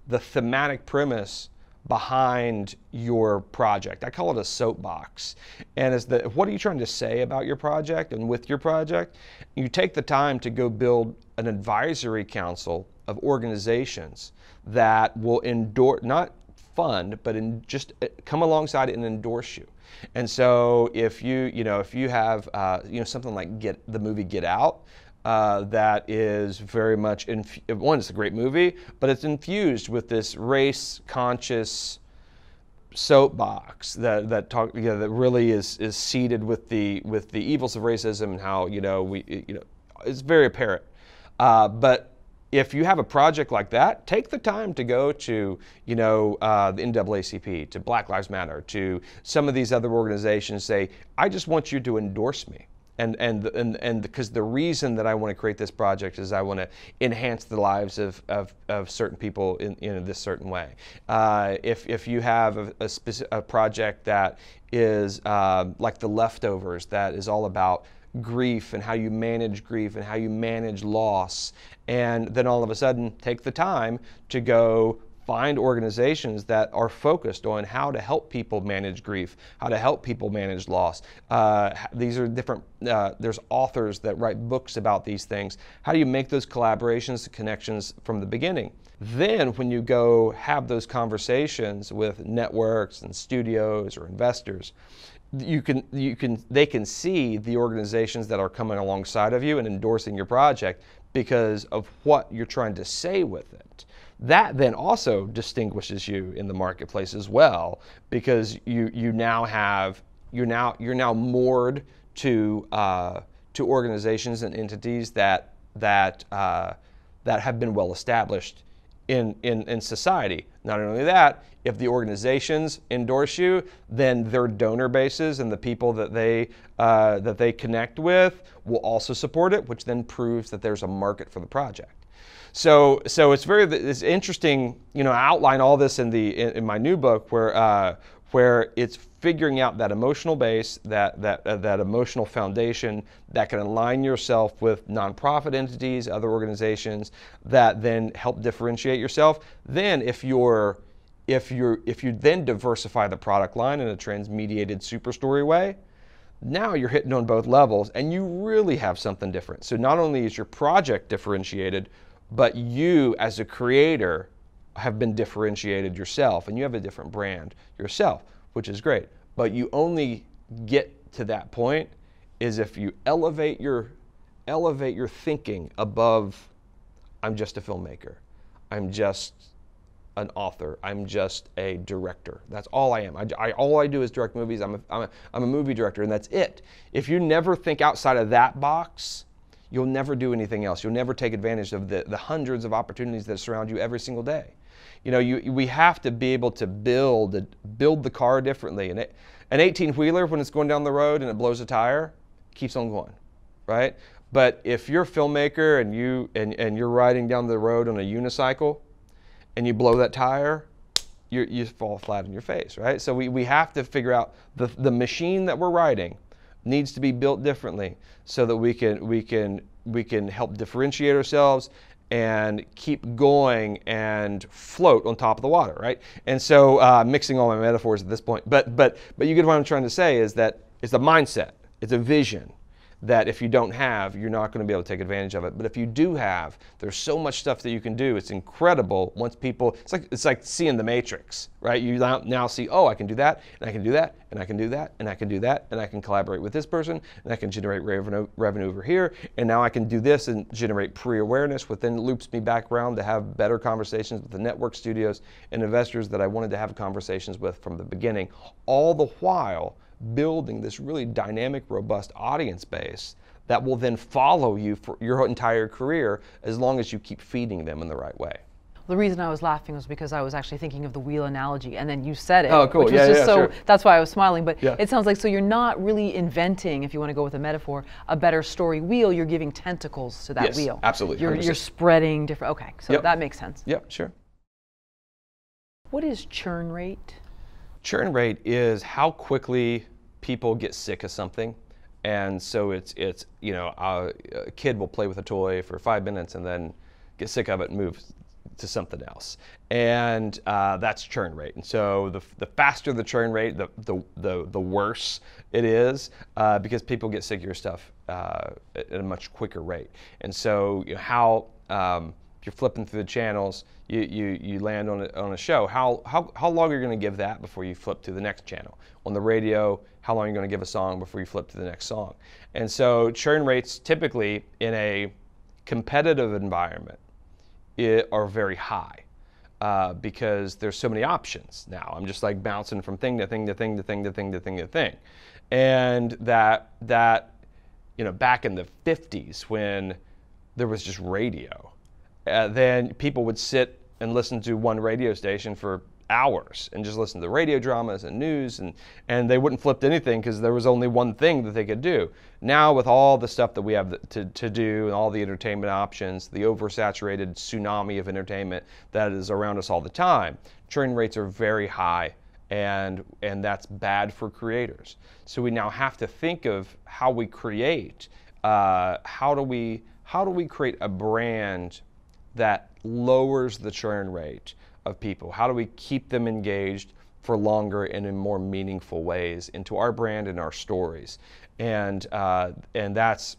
the thematic premise behind your project. I call it a soapbox. And it's what are you trying to say about your project and with your project? You take the time to go build an advisory council of organizations that will endorse, not fund, but just come alongside it and endorse you. And so if you have something like the movie Get Out, that is very much one, it's a great movie, but it's infused with this race-conscious soapbox that really is seeded with the evils of racism and how it's very apparent. But if you have a project like that, take the time to go to the NAACP, to Black Lives Matter, to some of these other organizations. Say, I just want you to endorse me, and because the reason that I want to create this project is I want to enhance the lives of certain people in this certain way. If you have a project that is like The Leftovers, that is all about grief and how you manage grief and how you manage loss, and then all of a sudden take the time to go find organizations that are focused on how to help people manage grief, how to help people manage loss. These are different, there's authors that write books about these things. How do you make those collaborations, connections from the beginning? Then when you go have those conversations with networks and studios or investors, they can see the organizations that are coming alongside of you and endorsing your project because of what you're trying to say with it. That then also distinguishes you in the marketplace as well, because you're now moored to organizations and entities that have been well established in society. Not only that, if the organizations endorse you, then their donor bases and the people that they connect with will also support it, which then proves that there's a market for the project. So it's interesting. I outline all this in my new book where it's figuring out that emotional base, that emotional foundation that can align yourself with nonprofit entities, other organizations that then help differentiate yourself. Then if you then diversify the product line in a transmediated superstory way, now you're hitting on both levels and you really have something different. So not only is your project differentiated, but you as a creator have been differentiated yourself, and you have a different brand yourself, which is great. But you only get to that point is if you elevate your thinking above, I'm just a filmmaker, I'm just an author, I'm just a director. That's all I am. All I do is direct movies. I'm a movie director, and that's it. If you never think outside of that box, you'll never do anything else. You'll never take advantage of the hundreds of opportunities that surround you every single day. We have to be able to build the car differently. And an 18-wheeler, when it's going down the road and it blows a tire, keeps on going, right? But if you're a filmmaker and you're riding down the road on a unicycle and you blow that tire, you fall flat on your face, right? So we have to figure out the machine that we're riding needs to be built differently so that we can help differentiate ourselves and keep going and float on top of the water, right? And so mixing all my metaphors at this point, but you get what I'm trying to say is that it's a mindset, it's a vision that if you don't have, you're not going to be able to take advantage of it. But if you do have, there's so much stuff that you can do. It's incredible once people, it's like seeing the Matrix, right? You now see, oh, I can do that, and I can do that, and I can do that, and I can do that, and I can collaborate with this person, and I can generate revenue over here, and now I can do this and generate pre-awareness, which then loops me back around to have better conversations with the network studios and investors that I wanted to have conversations with from the beginning, all the while building this really dynamic, robust audience base that will then follow you for your entire career as long as you keep feeding them in the right way. The reason I was laughing was because I was actually thinking of the wheel analogy, and then you said it. Oh, cool. Which was just so, sure. That's why I was smiling. But Yeah. it sounds like, so you're not really inventing, if you want to go with a metaphor, a better story wheel. You're giving tentacles to that Yes, wheel. absolutely. You're spreading different. Okay, so Yep. that makes sense. Yep, sure. What is churn rate? Churn rate is how quickly people get sick of something. And so it's you know, a kid will play with a toy for 5 minutes and then get sick of it and move to something else. And that's churn rate. And so the faster the churn rate, the worse it is, because people get sick of your stuff at a much quicker rate. And so, you know, how if you're flipping through the channels, you land on a show. How long are you going to give that before you flip to the next channel? On the radio, how long are you going to give a song before you flip to the next song? And so churn rates typically in a competitive environment are very high because there's so many options now. I'm just like bouncing from thing to thing to thing to thing to thing to thing to thing. And that you know, back in the 50s when there was just radio, then people would sit and listen to one radio station for hours and just listen to radio dramas and news, and they wouldn't flip to anything because there was only one thing that they could do. Now with all the stuff that we have to do and all the entertainment options, the oversaturated tsunami of entertainment that is around us all the time, churn rates are very high, and that's bad for creators. So we now have to think of how we create, how do we create a brand that lowers the churn rate of people? How do we keep them engaged for longer and in more meaningful ways into our brand and our stories? And that's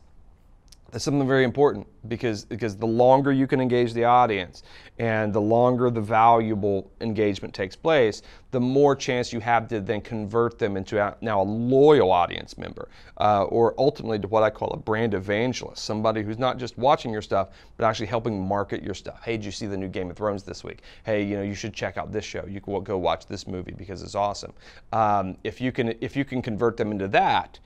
something very important because the longer you can engage the audience and the longer the valuable engagement takes place, the more chance you have to then convert them into now a loyal audience member, or ultimately to what I call a brand evangelist, somebody who's not just watching your stuff, but actually helping market your stuff. Hey, did you see the new Game of Thrones this week? Hey, you know, you should check out this show. You can go watch this movie because it's awesome. If you can convert them into that,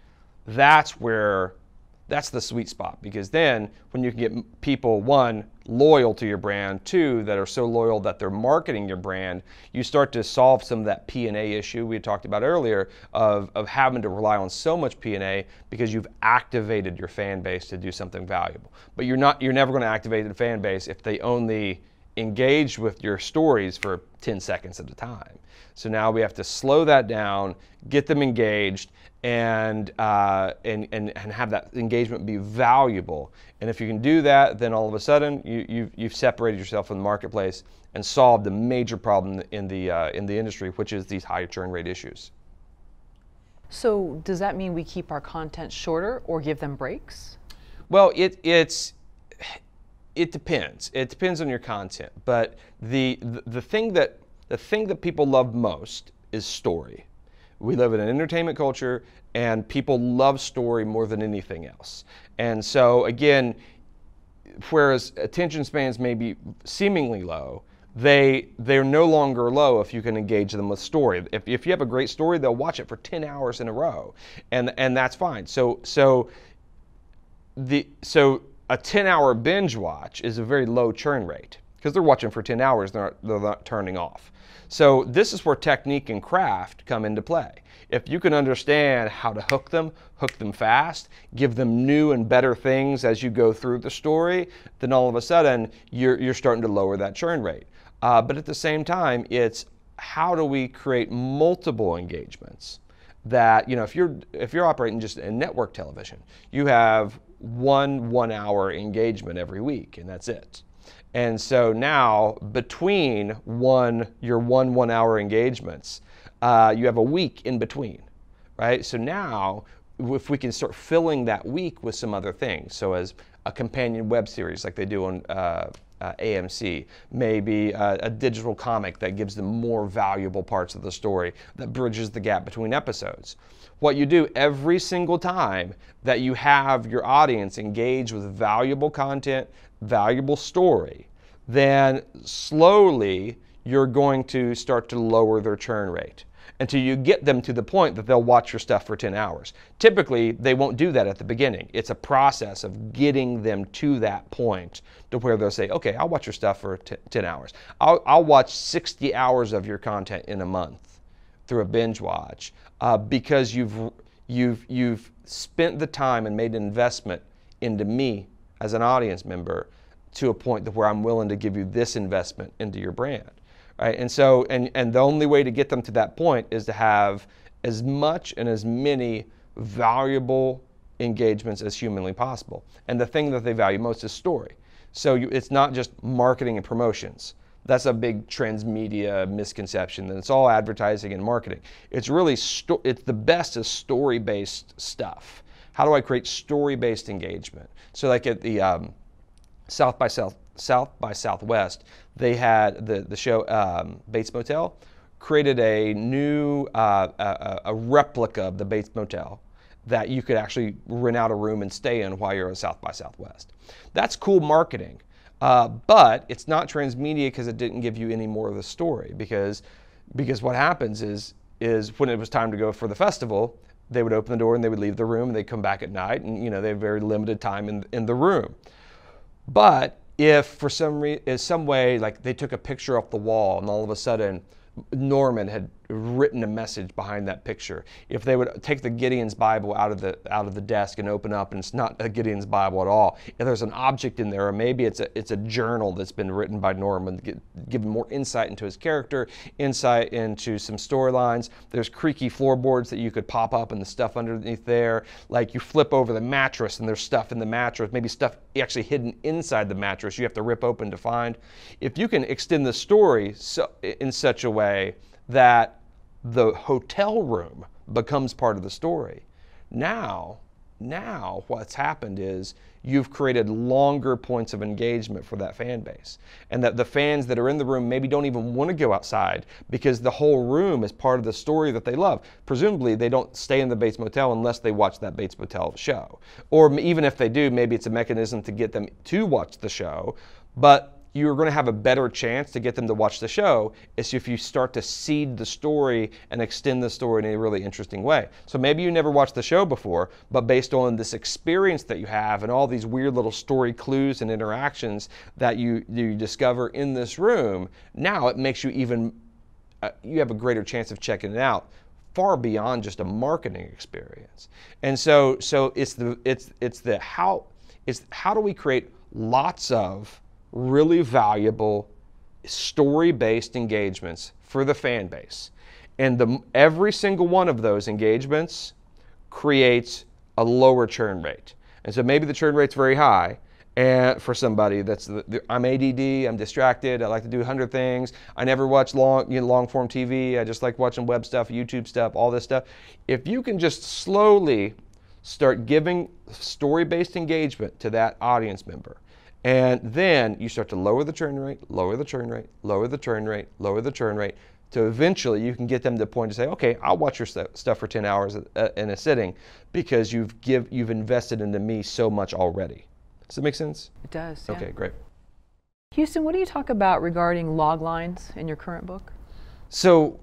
that's the sweet spot, because then when you can get people, one, loyal to your brand, two, that are so loyal that they're marketing your brand, you start to solve some of that P&A issue we had talked about earlier of having to rely on so much P&A because you've activated your fan base to do something valuable. But you're never going to activate the fan base if they only engage with your stories for 10 seconds at a time. So now we have to slow that down, get them engaged, and have that engagement be valuable. And if you can do that, then all of a sudden you've separated yourself from the marketplace and solved a major problem in the industry, which is these high churn rate issues. So does that mean we keep our content shorter or give them breaks? Well, it depends. It depends on your content. But the thing that people love most is story. We live in an entertainment culture, and people love story more than anything else. And so again, whereas attention spans may be seemingly low, they're no longer low if you can engage them with story. If you have a great story, they'll watch it for 10 hours in a row, and that's fine. So a 10-hour binge watch is a very low churn rate because they're watching for 10 hours, they're not turning off. So this is where technique and craft come into play. If you can understand how to hook them fast, give them new and better things as you go through the story, then all of a sudden you're starting to lower that churn rate. But at the same time, it's how do we create multiple engagements that, you know, if you're operating just in network television, you have one hour engagement every week, and that's it. And so now between your one hour engagements, you have a week in between, right? So now if we can start filling that week with some other things, so as a companion web series like they do on AMC, maybe a digital comic that gives them more valuable parts of the story that bridges the gap between episodes. What you do every single time that you have your audience engage with valuable content, valuable story, then slowly you're going to start to lower their churn rate. until you get them to the point that they'll watch your stuff for 10 hours. Typically, they won't do that at the beginning. It's a process of getting them to that point to where they'll say, okay, I'll watch your stuff for 10 hours. I'll watch 60 hours of your content in a month through a binge watch because you've spent the time and made an investment into me as an audience member to a point to where I'm willing to give you this investment into your brand. Right? And so, and the only way to get them to that point is to have as much and as many valuable engagements as humanly possible. And the thing that they value most is story. So it's not just marketing and promotions. That's a big transmedia misconception, that it's all advertising and marketing. It's really, it's the best is story-based stuff. How do I create story-based engagement? So like at the South by Southwest, they had the show Bates Motel created a new a replica of the Bates Motel that you could actually rent out a room and stay in while you're at South by Southwest. That's cool marketing, but it's not transmedia because it didn't give you any more of the story. Because what happens is when it was time to go for the festival, they would open the door and they would leave the room and they'd come back at night, and they have very limited time in the room. But if for some way, like they took a picture off the wall and all of a sudden Norman had written a message behind that picture. If they would take the Gideon's Bible out of the desk and open up and it's not a Gideon's Bible at all, if there's an object in there, or maybe it's a journal that's been written by Norman, giving more insight into his character, insight into some storylines. There's creaky floorboards that you could pop up and the stuff underneath there. Like you flip over the mattress and there's stuff in the mattress, maybe stuff actually hidden inside the mattress you have to rip open to find. If you can extend the story in such a way that the hotel room becomes part of the story, now what's happened is you've created longer points of engagement for that fan base, and that the fans that are in the room maybe don't even want to go outside because the whole room is part of the story that they love. Presumably they don't stay in the Bates Motel unless they watch that Bates Motel show, or even if they do, maybe it's a mechanism to get them to watch the show. But you're going to have a better chance to get them to watch the show is if you start to seed the story and extend the story in a really interesting way. So maybe you never watched the show before, but based on this experience that you have and all these weird little story clues and interactions that you discover in this room, now it makes you even, you have a greater chance of checking it out far beyond just a marketing experience. And so how do we create lots of really valuable story-based engagements for the fan base, and every single one of those engagements creates a lower churn rate. And so maybe the churn rate's very high, and for somebody that's I'm ADD, I'm distracted, I like to do 100 things, I never watch long form TV, I just like watching web stuff, YouTube stuff, all this stuff. If you can just slowly start giving story-based engagement to that audience member, and then you start to lower the churn rate, lower the churn rate, lower the churn rate, lower the churn rate, to eventually you can get them to the point to say, okay, I'll watch your stuff for 10 hours in a sitting because you've invested into me so much already. Does that make sense? It does, yeah. Okay, great. Houston, what do you talk about regarding log lines in your current book? So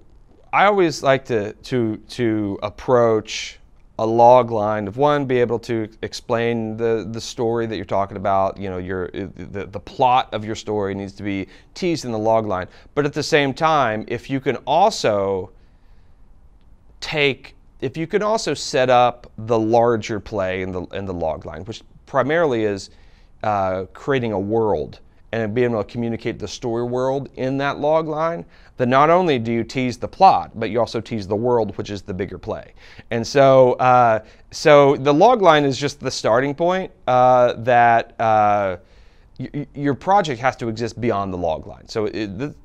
I always like to approach a log line of be able to explain the story that you're talking about. The plot of your story needs to be teased in the log line. But at the same time, if you can also set up the larger play in the log line, which primarily is creating a world and being able to communicate the story world in that log line, then not only do you tease the plot, but you also tease the world, which is the bigger play. And so the log line is just the starting point that your project has to exist beyond the log line. So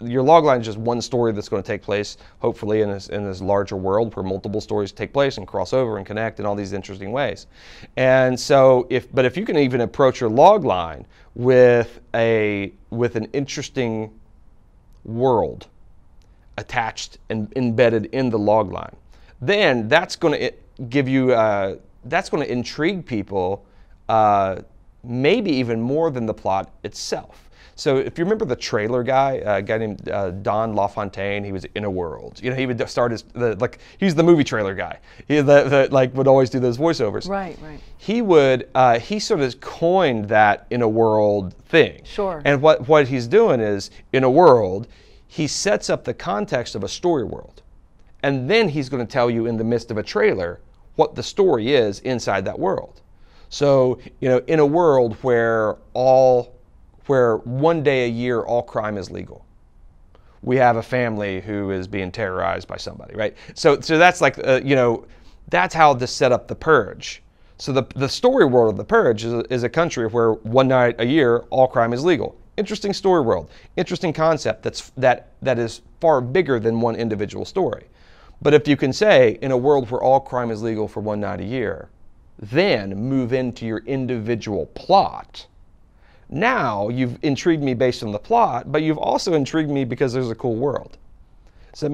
your log line is just one story that's going to take place, hopefully in this larger world where multiple stories take place and cross over and connect in all these interesting ways. And so if you can even approach your log line with an interesting world attached and embedded in the log line, then that's going to give you that's going to intrigue people maybe even more than the plot itself. So if you remember the trailer guy, a guy named Don LaFontaine, he was in a world. You know, he would start his he's the movie trailer guy. He would always do those voiceovers. Right, right. He sort of coined that in a world thing. Sure. And what he's doing is, in a world, he sets up the context of a story world. And then he's going to tell you in the midst of a trailer what the story is inside that world. So, you know, in a world where one day a year all crime is legal, we have a family who is being terrorized by somebody, right? So that's like, you know, that's how to set up The Purge. So the story world of The Purge is a country where one night a year all crime is legal. Interesting story world, interesting concept that is far bigger than one individual story. But if you can say, in a world where all crime is legal for one night a year, then move into your individual plot, now you've intrigued me based on the plot, but you've also intrigued me because there's a cool world. So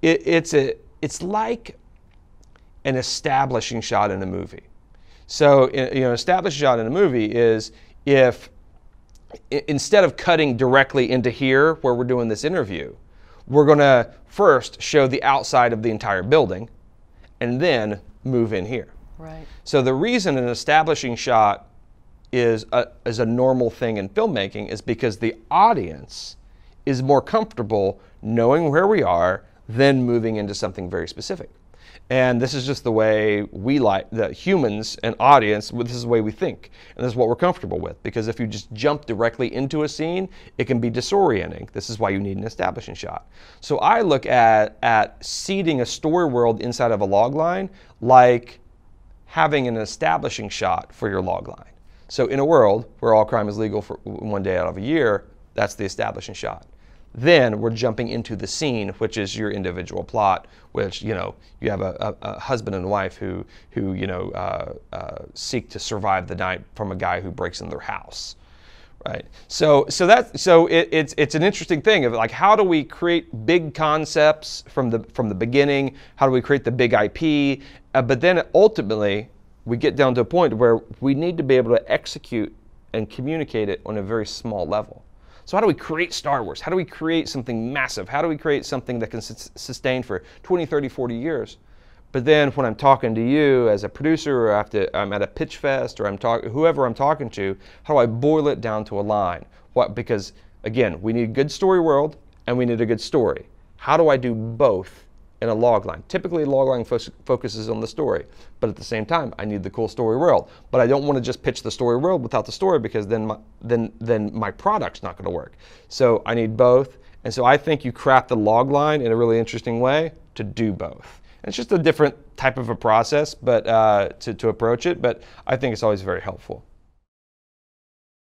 it's like an establishing shot in a movie. So, you know, an establishing shot in a movie is if instead of cutting directly into here where we're doing this interview, we're going to first show the outside of the entire building and then move in here. Right. So the reason an establishing shot is a normal thing in filmmaking is because the audience is more comfortable knowing where we are than moving into something very specific. And this is just the way we like, the humans and audience, this is the way we think. And this is what we're comfortable with. Because if you just jump directly into a scene, it can be disorienting. This is why you need an establishing shot. So I look at seeding a story world inside of a log line like having an establishing shot for your log line. So in a world where all crime is legal for one day out of a year, that's the establishing shot. Then we're jumping into the scene, which is your individual plot, which, you know, you have a husband and wife who you know, seek to survive the night from a guy who breaks in their house, right? So it's an interesting thing of like, how do we create big concepts from the beginning? How do we create the big IP? But then ultimately, we get down to a point where we need to be able to execute and communicate it on a very small level. So how do we create Star Wars? How do we create something massive? How do we create something that can sustain for 20, 30, 40 years? But then when I'm talking to you as a producer, or I'm at a pitch fest, or whoever I'm talking to, how do I boil it down to a line? Because again, we need a good story world and we need a good story. How do I do both in a log line? Typically, a log line focuses on the story, but at the same time, I need the cool story world. But I don't want to just pitch the story world without the story, because then my product's not going to work. So I need both, and so I think you craft the log line in a really interesting way to do both. And it's just a different type of a process, but to approach it. But I think it's always very helpful.